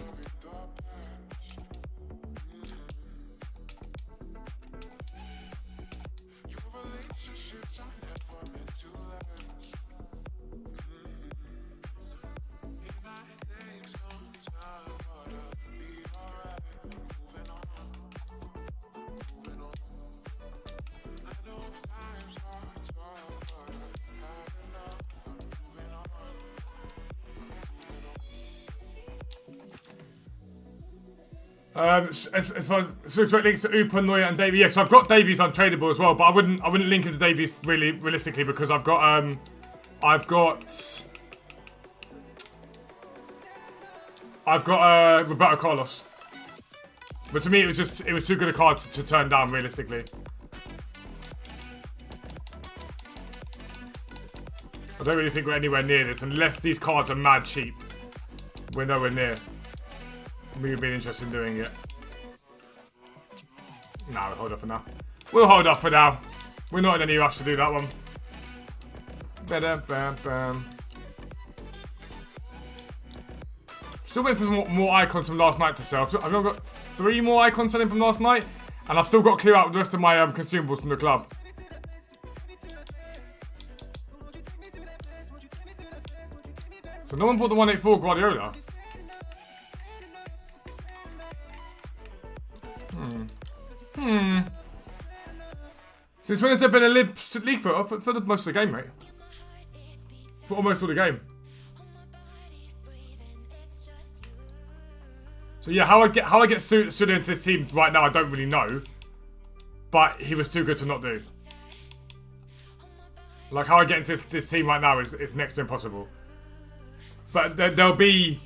As far as direct links to Upa, Neuer, and Davies, yes, I've got Davies untradeable as well, but I wouldn't link him to Davies realistically because I've got Roberto Carlos. But to me, it was too good a card to turn down realistically. I don't really think we're anywhere near this unless these cards are mad cheap. We're nowhere near. We've been interested in doing it. Nah, we'll hold off for now. We'll hold off for now. We're not in any rush to do that one. Ba-da-bam-bam. Still waiting for more icons from last night to sell. I've got 3 more icons selling from last night, and I've still got to clear out the rest of my consumables from the club. So no one bought the 184 Guardiola. Since when has there been a league for the most of the game, mate? For almost all the game. So yeah, how I get Suda into this team right now, I don't really know. But he was too good to not do. Like how I get into this team right now is next to impossible. But there'll be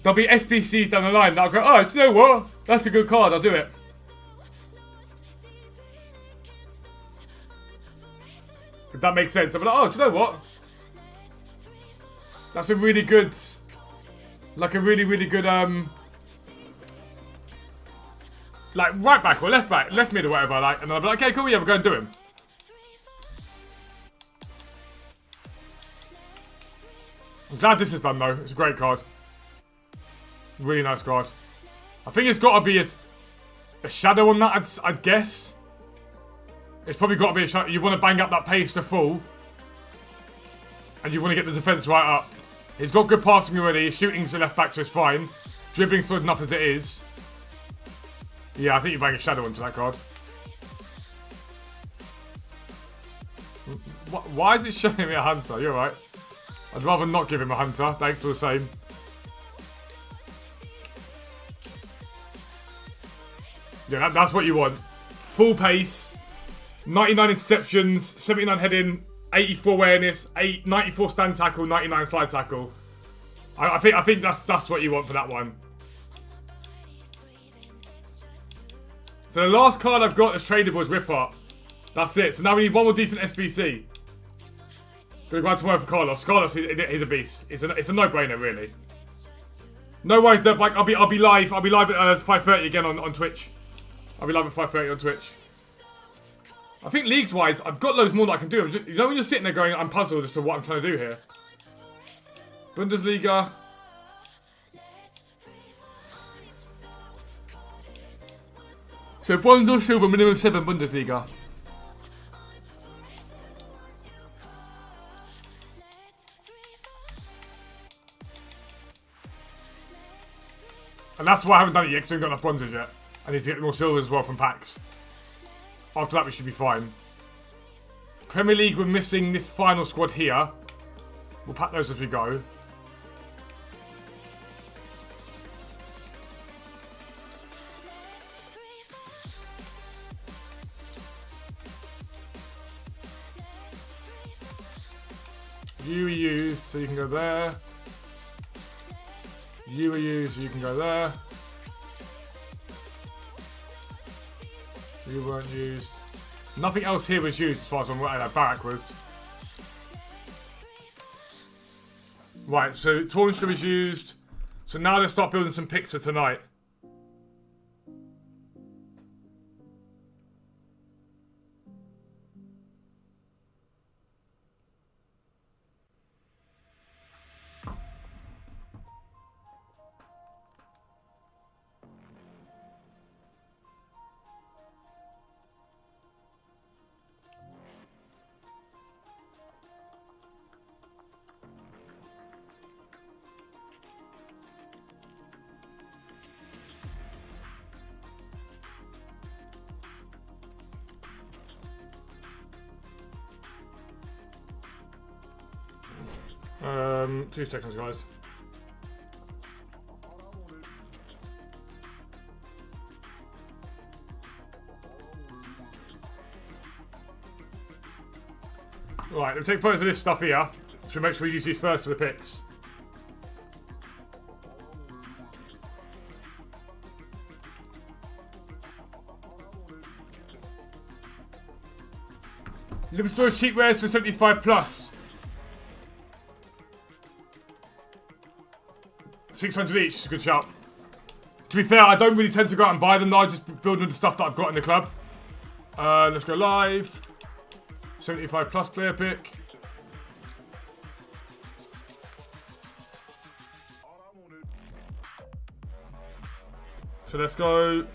SBCs down the line that'll go, oh, do you know what? That's a good card, I'll do it. If that makes sense. I'll be like, oh, do you know what? That's a really good, like a really, really good, like right back or left mid or whatever, like, and I'll be like, okay, cool, yeah, we're going to do him. I'm glad this is done though. It's a great card. Really nice card. I think it's got to be a shadow on that, I'd guess. It's probably got to be a shadow. You want to bang up that pace to full. And you want to get the defence right up. He's got good passing already. His shooting's to left back, so it's fine. Dribbling's good enough as it is. Yeah, I think you bang a shadow onto that card. Why is it showing me a hunter? You're right. I'd rather not give him a hunter. Thanks all the same. Yeah, that's what you want. Full pace, 99 interceptions, 79 heading, 84 awareness, 94 stand tackle, 99 slide tackle. I think that's what you want for that one. So the last card I've got that's tradable is Ripper. That's it. So now we need one more decent SBC. Gonna go out tomorrow for Carlos. Carlos, he's a beast. It's a no-brainer, really. No worries, Dirtbike. I'll be live. I'll be live at 5:30 again on Twitch. I'll be live at 5:30 on Twitch. I think leagues-wise, I've got loads more that I can do. You know when you're sitting there going, I'm puzzled as to what I'm trying to do here. Bundesliga. So bronze or silver, minimum 7 Bundesliga. And that's why I haven't done it yet, because I haven't got enough bronzes yet. I need to get more silvers as well from packs. After that, we should be fine. Premier League, we're missing this final squad here. We'll pack those as we go. You were used, so you can go there. You were used, so you can go there. You weren't used. Nothing else here was used as far as I'm aware. Barak was. Right, so Tornstra was used. So now let's start building some picks for tonight. 2 seconds, guys. Right, we'll take photos of this stuff here. So we make sure we use these first for the picks. Limited storage cheap rares for 75 plus. 600 each is a good shout. To be fair, I don't really tend to go out and buy them. I just build with the stuff that I've got in the club. Let's go live. 75 plus player pick. So let's go.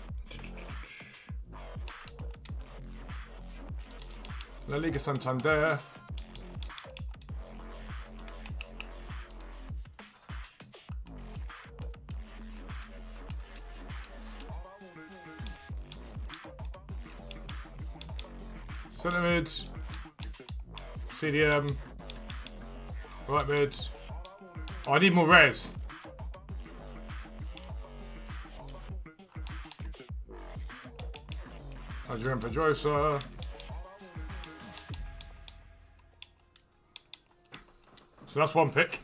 La Liga Santander. Centre mid. CDM. Right mid. Oh, I need more res. Adrian Pedrosa. So that's one pick.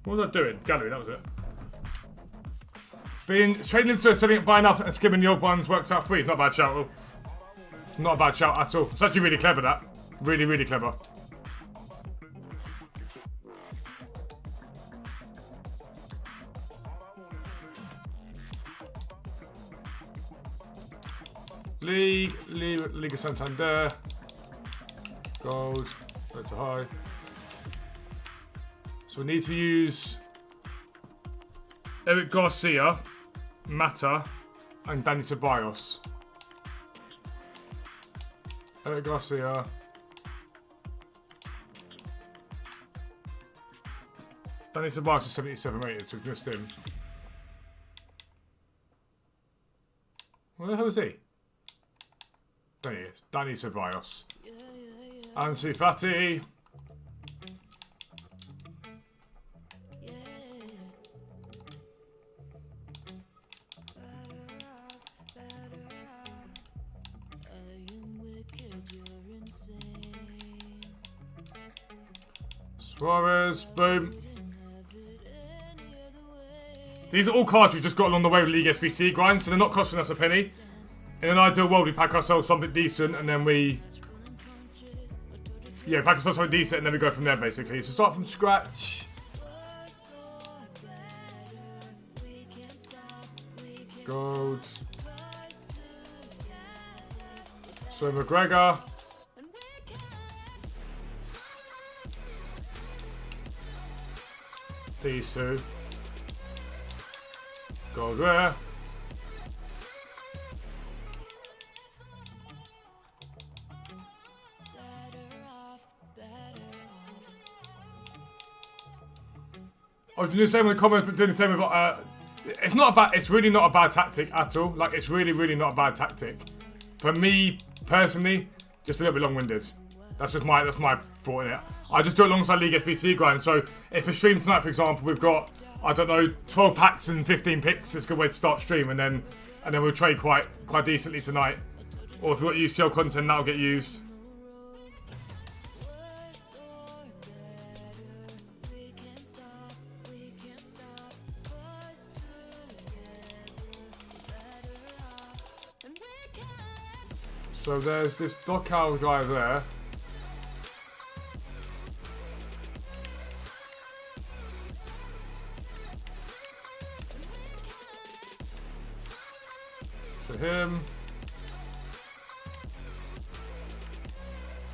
What was I doing? Gallery, that was it. Trading them to selling it, buying up and skimming the old ones works out free. It's not a bad shout. Not a bad shout at all. It's actually really clever, that. Really, really clever. Liga Santander. Gold. Go to high. So we need to use Eric Garcia, Mata, and Dani Ceballos. Eric Garcia. Dani Ceballos is 77 rated, so we've missed him. Where the hell is he? There he is. Dani Ceballos. Ansu Fati. Suarez, boom. These are all cards we've just got along the way with League SBC grind, so they're not costing us a penny. In an ideal world, we pack ourselves something decent and then we... Yeah, pack ourselves something decent and then we go from there, basically. So start from scratch. Gold. So McGregor. These two. Gold rare. I was doing the same with the comments, but doing the same with it's not a bad. It's really not a bad tactic at all. Like, it's really, really not a bad tactic. For me personally, just a little bit long-winded. That's my thought in it. I just do it alongside League FBC grind. So if a stream tonight, for example, we've got, I don't know, 12 packs and 15 picks, it's a good way to start stream, and then we'll trade quite decently tonight. Or if we've got UCL content, that'll get used. So there's this Docal guy there.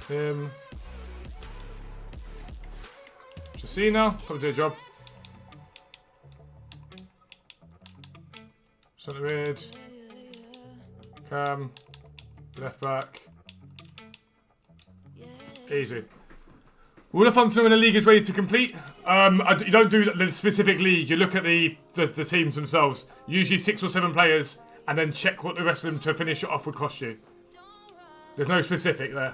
Him. Justina, come do a job. Centre mid. Cam. Left back. Easy. All the fun to when the league is ready to complete. You don't do the specific league. You look at the teams themselves. Usually 6 or 7 players, and then check what the rest of them to finish it off would cost you. There's no specific there.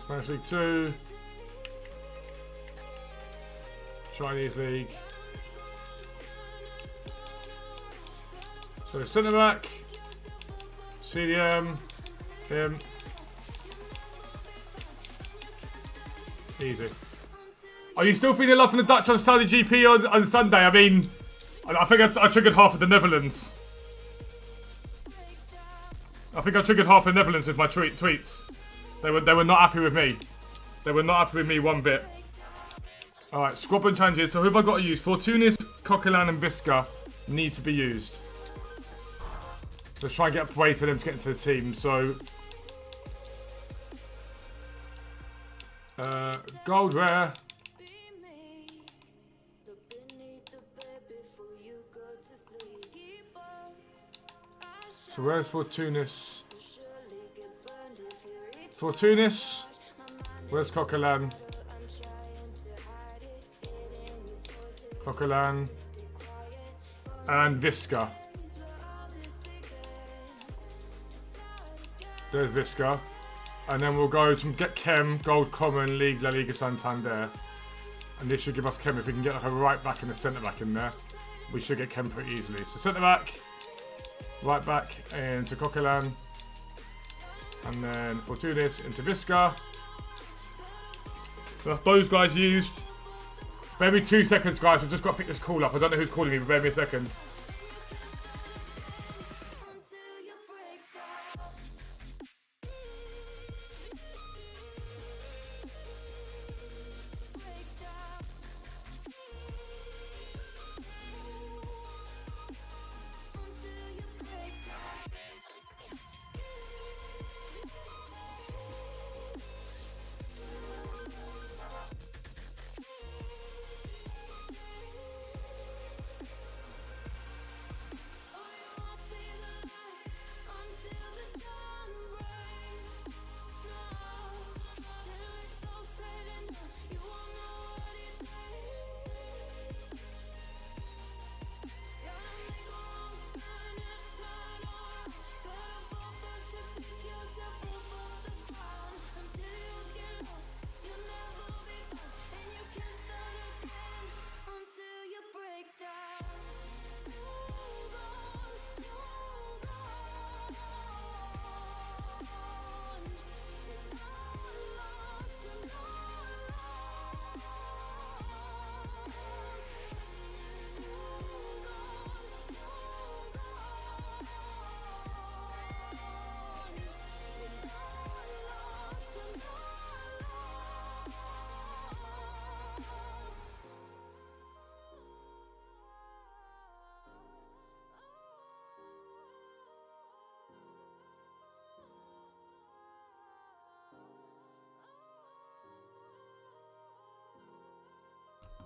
Spanish League 2. Chinese League. So centre back. CDM. Him. Easy. Are you still feeling love from the Dutch on Saudi GP on Sunday? I mean, I think I triggered half of the Netherlands. I think I triggered half of the Netherlands with my tweets. They were not happy with me. They were not happy with me one bit. Alright, squad and changes. So who have I got to use? Fortunis, Coquelin and Visca need to be used. So let's try and get a way for them to get into the team. So gold rare. So where's Fortunis? Fortunis. Where's Coquelin? Coquelin. And Visca. There's Visca. And then we'll go to get Chem, Gold Common, League, La Liga Santander. And this should give us Chem if we can get like a right back and a centre back in there. We should get Chem pretty easily. So centre back, right back into Coquelin. And then Fortunis into Visca. So that's those guys used. Bear me 2 seconds, guys. I've just got to pick this call up. I don't know who's calling me, but bear me a second.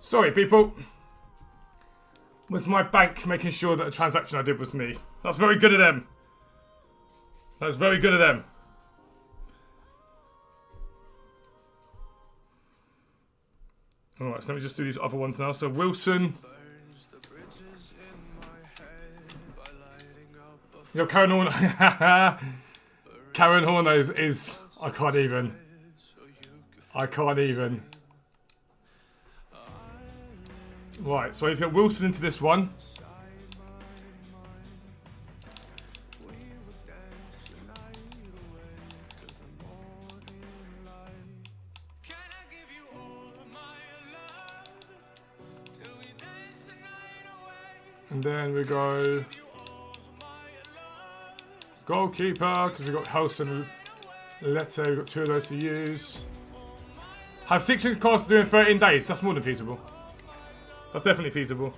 Sorry, people. With my bank making sure that the transaction I did was me. That's very good of them. That's very good of them. Alright, so let me just do these other ones now. So Wilson. Yo, Karen Horner. Karen Horner is I can't even. Right, so he's got Wilson into this one. And then we go goalkeeper, because we've got House and Lette, we've got 2 of those to use. Have 6 cards to do in 13 days, that's more than feasible. That's definitely feasible.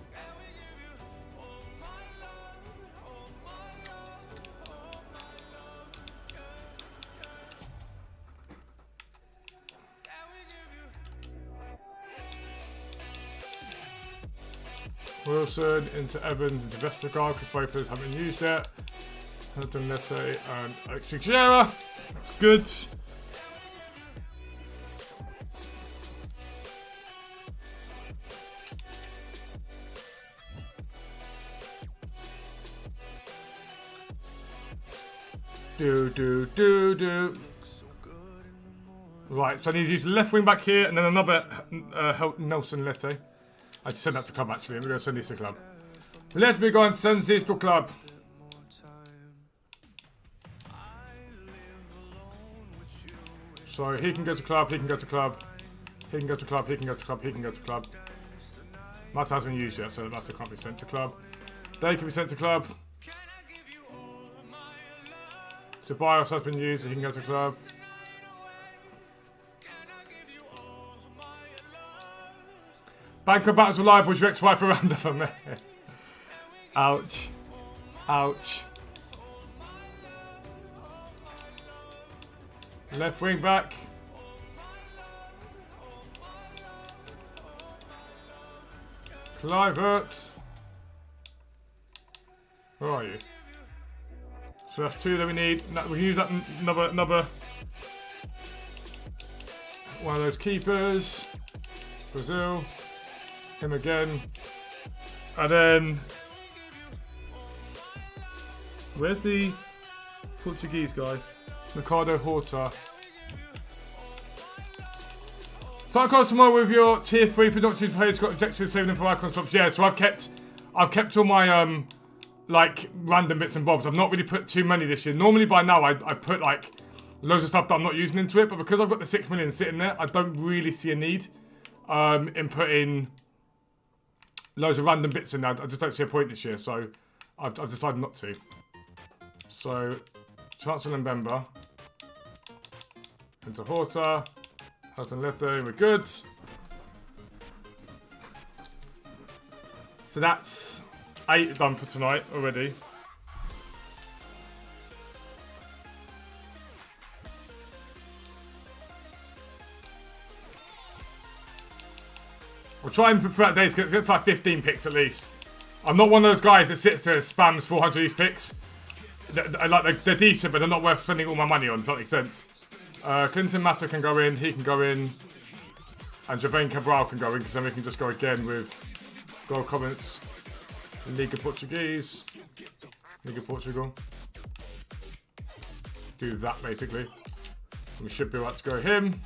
Wilson into Evans into Vestergaard, because both of those haven't been used yet. Hilton Lette and Alexis Teixeira. That's good. Do. Right, so I need to use the left wing back here and then another Nelson Lette. I just sent that to club actually. I'm going to send this to club. Let me go and send this to club. So he can go to club, he can go to club, he can go to club, he can go to club, he can go to club. Mata hasn't been used yet, so Mata can't be sent to club. They can be sent to club. Tobias has been used, so he can go to club. Bank of Battles Reliable is your ex-wife Miranda for me. Ouch. Ouch. Left wing back. Clivert. Where are you? So that's 2 that we need. We can use that another one of those keepers. Brazil. Him again. And then where's the Portuguese guy? Ricardo Horta. Start cards tomorrow with your tier 3 productive players got objectives saving them for icon swaps. Yeah, so I've kept all my like random bits and bobs. I've not really put too many this year. Normally by now I put like loads of stuff that I'm not using into it, but because I've got the 6 million sitting there, I don't really see a need in putting loads of random bits in there. I just don't see a point this year, so I've decided not to. So Chancellor and Mbemba into Horta, Hudson Lette, we're good. So that's 8 done for tonight already. We'll try and throughout days get like 15 picks at least. I'm not one of those guys that sits there and spams 400 of these picks. They're decent, but they're not worth spending all my money on, if that makes sense. Clinton Mata can go in, he can go in, and Javain Cabral can go in, because then we can just go again with goal comments. Liga Portuguese. Liga Portugal. Do that basically. We should be right to go him.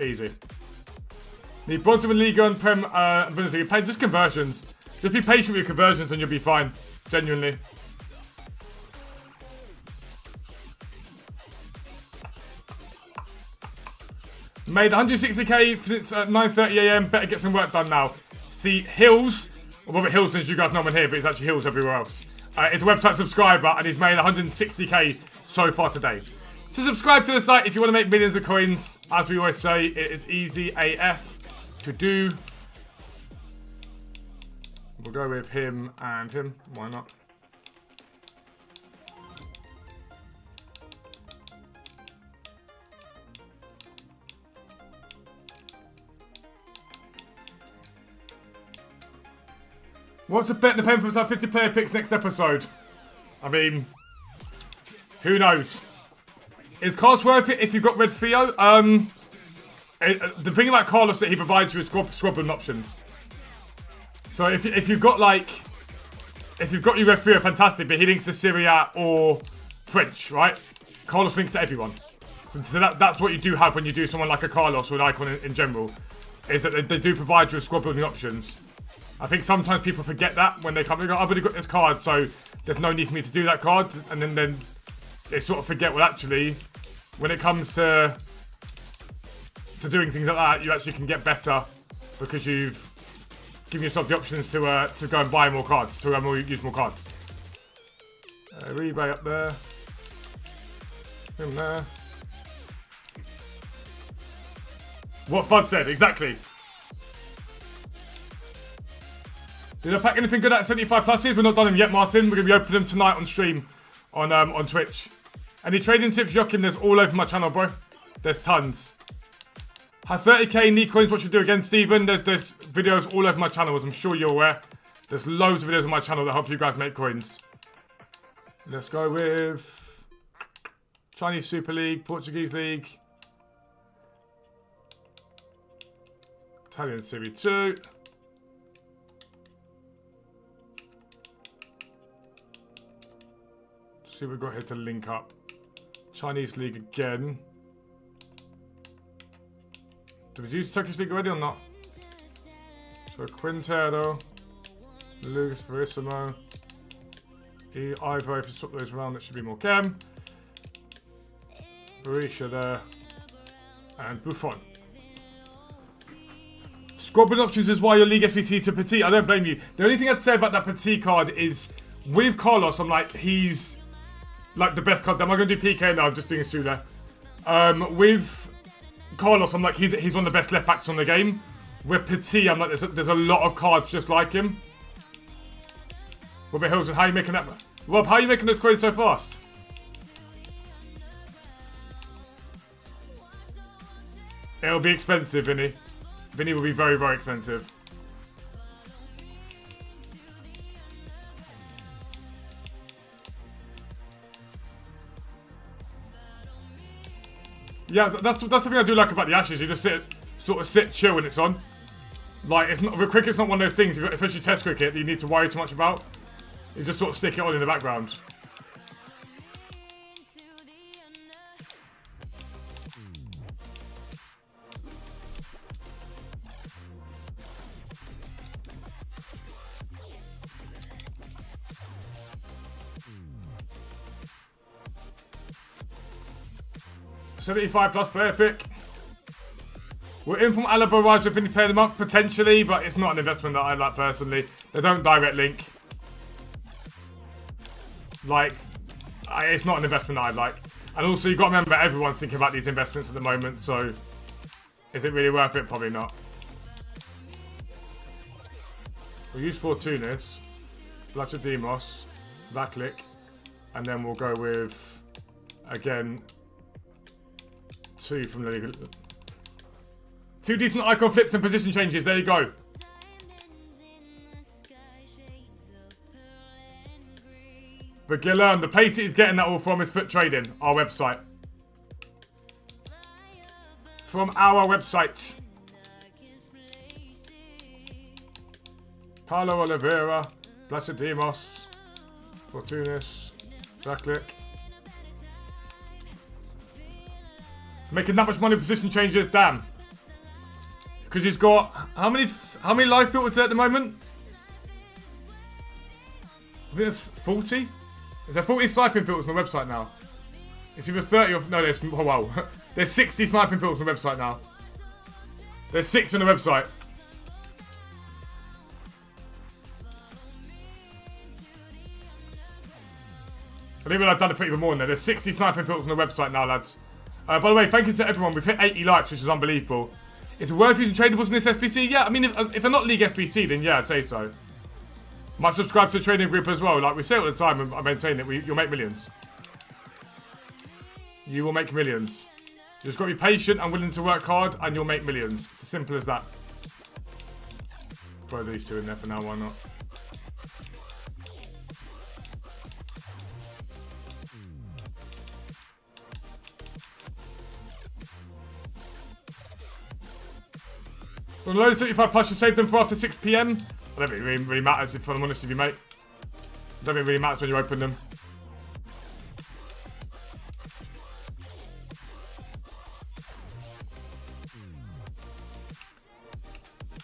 Easy. Need Bronze in Liga and Prem Bundesliga. Just conversions. Just be patient with your conversions and you'll be fine. Genuinely. Made 160k since 9:30 AM. Better get some work done now. See, Hills, or Robert Hills, as you guys know him here, but it's actually Hills everywhere else. It's a website subscriber and he's made 160k so far today. So subscribe to the site if you want to make millions of coins. As we always say, it is easy AF to do. We'll go with him and him. Why not? What's the bet the pen for 50 player picks next episode? I mean, who knows? Is Carlos worth it if you've got Red Theo? The thing about Carlos that he provides you is squadron options. So if you've got your Red Theo, fantastic, but he links to Syria or French, right? Carlos links to everyone. So that's what you do have when you do someone like a Carlos or an Icon in general, is that they do provide you with squad building options. I think sometimes people forget that when they come. They go, I've already got this card, so there's no need for me to do that card. And then they sort of forget, well, actually, when it comes to to doing things like that, you actually can get better because you've given yourself the options to go and buy more cards, to use more cards. Rebay up there. Him there. What Fud said, exactly. Did I pack anything good at 75 pluses? We've not done them yet, Martin. We're going to be opening them tonight on stream on Twitch. Any trading tips, Jokin? There's all over my channel, bro. There's tons. Have 30k, need coins, what should I do again, Stephen? There's videos all over my channel, as I'm sure you're aware. There's loads of videos on my channel that help you guys make coins. Let's go with Chinese Super League, Portuguese League, Italian Serie 2. See what we've got here to link up. Chinese League again. Did we use Turkish League already or not? So Quintero, Lucas Verissimo, Ivo, if you swap those around, that should be more Chem. Berisha there. And Buffon. Squabbling options is why your League SBC to Petit. I don't blame you. The only thing I'd say about that Petit card is with Carlos, I'm like, he's like the best card. Am I going to do PK? No, I'm just doing a Sula. With Carlos, I'm like, he's one of the best left backs on the game. With Petit, I'm like, there's a lot of cards just like him. Robert Hills, how are you making that? Rob, how are you making those coins so fast? It'll be expensive, Vinny. Vinny will be very, very expensive. Yeah, that's the thing I do like about the Ashes. You just sort of sit, chill when it's on. Like, it's not, cricket's not one of those things, especially Test cricket, that you need to worry too much about. You just sort of stick it on in the background. $75 plus player pick. We're in from Alaba Rise with Finny Player of the Month, potentially, but it's not an investment that I like personally. They don't direct link. Like, it's not an investment that I like. And also, you've got to remember, everyone's thinking about these investments at the moment, so is it really worth it? Probably not. We'll use Fortunis, Blachadimos, Vaklik, and then we'll go with, again, 2 from the Liga. 2 decent icon flips and position changes. There you go. But Gillen, the place he's getting that all from is Foot Trading, our website. From our website. Paulo Oliveira, Blachadimos, Fortunis, Vaklik. Making that much money position changes, damn. Because he's got how many live filters there at the moment? I think it's 40. Is there 40 sniping filters on the website now? It's either 30 or no. There's there's 60 sniping filters on the website now. There's 6 on the website. I didn't realise I'd done it put even more in there. There's 60 sniping filters on the website now, lads. By the way, thank you to everyone. We've hit 80 likes, which is unbelievable. Is it worth using tradables in this SBC? Yeah, I mean, if they're not League SBC, then yeah, I'd say so. Might subscribe to the trading group as well. Like we say all the time, and I maintain it, you'll make millions. You will make millions. You just got to be patient and willing to work hard, and you'll make millions. It's as simple as that. Throw these 2 in there for now, why not? Well, load 75 plus, you save them for after 6 PM. I don't think it really matters, if I'm honest with you, mate. I don't think it really matters when you open them.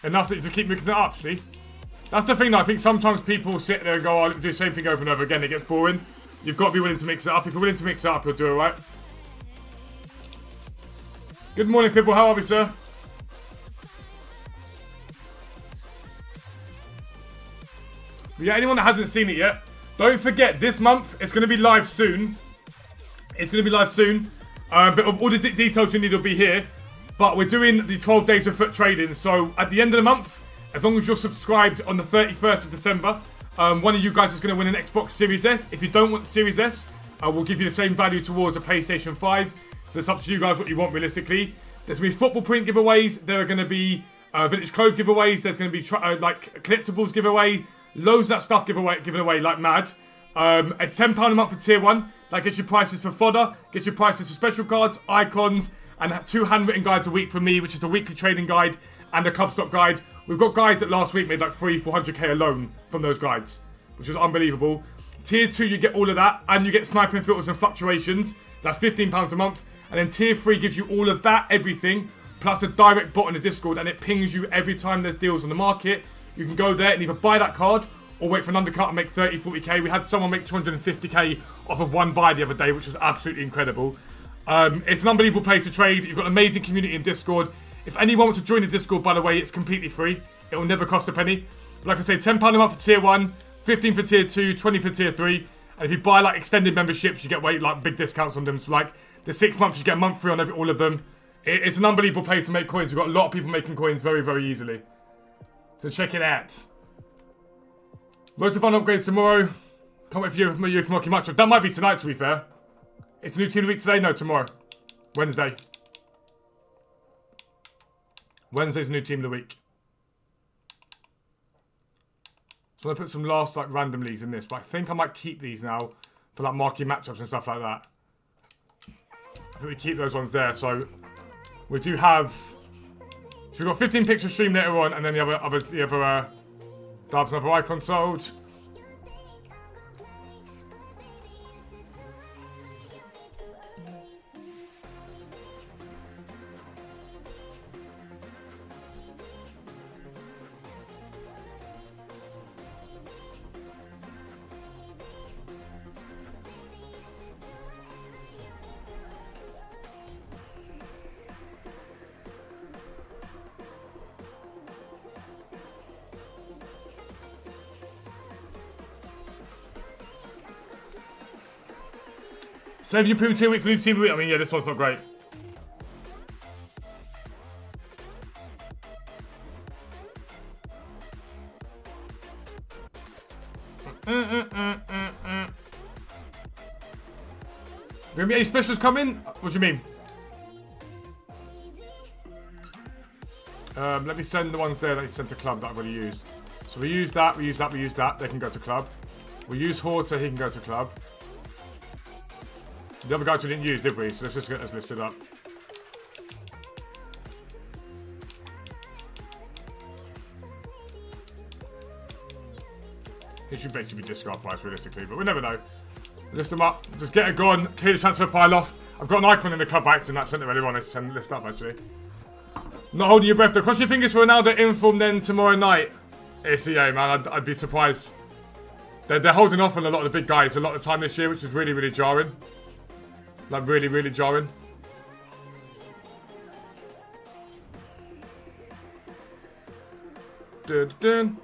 Enough that you just keep mixing it up, see? That's the thing, though. I think sometimes people sit there and go, oh, do the same thing over and over again. It gets boring. You've got to be willing to mix it up. If you're willing to mix it up, you'll do it right. Good morning, Fibble. How are we, sir? But yeah, anyone that hasn't seen it yet, don't forget, this month, it's going to be live soon. It's going to be live soon. But all the details you need will be here. But we're doing the 12 days of foot trading. So at the end of the month, as long as you're subscribed on the 31st of December, one of you guys is going to win an Xbox Series S. If you don't want the Series S, we'll give you the same value towards a PlayStation 5. So it's up to you guys what you want realistically. There's going to be football print giveaways. There are going to be vintage clothes giveaways. There's going to be like collectibles giveaway. Loads of that stuff given away like mad. It's £10 a month for tier 1. That gets you prices for fodder, gets you prices for special cards, icons, and 2 handwritten guides a week from me, which is the weekly trading guide and the club stock guide. We've got guys that last week made like 400k alone from those guides, which is unbelievable. Tier 2, you get all of that, and you get sniping filters and fluctuations. That's £15 a month. And then tier 3 gives you all of that, everything, plus a direct bot on the Discord, and it pings you every time there's deals on the market. You can go there and either buy that card or wait for an undercut and make 30, 40k. We had someone make 250k off of one buy the other day, which was absolutely incredible. It's an unbelievable place to trade. You've got an amazing community in Discord. If anyone wants to join the Discord, by the way, it's completely free. It will never cost a penny. But like I say, £10 a month for tier 1, 15 for tier 2, 20 for tier 3. And if you buy like extended memberships, you get like big discounts on them. So like the 6 months, you get a month free on all of them. It's an unbelievable place to make coins. You've got a lot of people making coins very, very easily. So check it out. Most of the fun upgrades tomorrow. Can't wait for you for Monkey Matchup. That might be tonight, to be fair. It's a new team of the week today? No, tomorrow. Wednesday. Wednesday's a new team of the week. So I'm going to put some last like random leagues in this. But I think I might keep these now for like marquee matchups and stuff like that. I think we keep those ones there. So we do have... So we've got 15 picks of stream later on, and then the other Darbs another icon sold. Save your premium tier week for new team week. I mean, yeah, this one's not great. Gonna be any specials coming? What do you mean? Let me send the ones there that you sent to club that I've already used. So we use that, we use that, we use that. They can go to club. We use Horta, he can go to club. The other guys we didn't use, did we? So let's just get this listed up. It should basically be discard price realistically, but we never know. List them up, just get it gone, clear the transfer pile off. I've got an icon in the club by accident that sent it earlier on. Let's send the list up actually. Not holding your breath though. Cross your fingers for Ronaldo inform then tomorrow night. ACA, man, I'd be surprised. They're holding off on a lot of the big guys a lot of the time this year, which is really, really jarring. Like, really, really jarring. Dun, dun.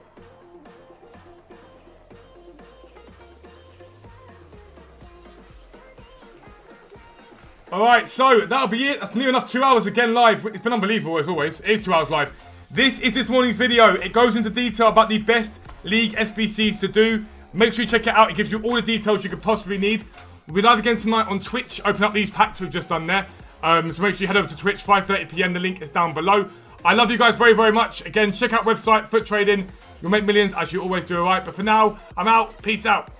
Alright, so that'll be it. That's near enough 2 hours again live. It's been unbelievable as always. It is 2 hours live. This is this morning's video. It goes into detail about the best league SBCs to do. Make sure you check it out. It gives you all the details you could possibly need. We'll be live again tonight on Twitch. Open up these packs we've just done there. So make sure you head over to Twitch, 5:30 PM. The link is down below. I love you guys very, very much. Again, check out website, Foot Trading. You'll make millions as you always do, alright? But for now, I'm out. Peace out.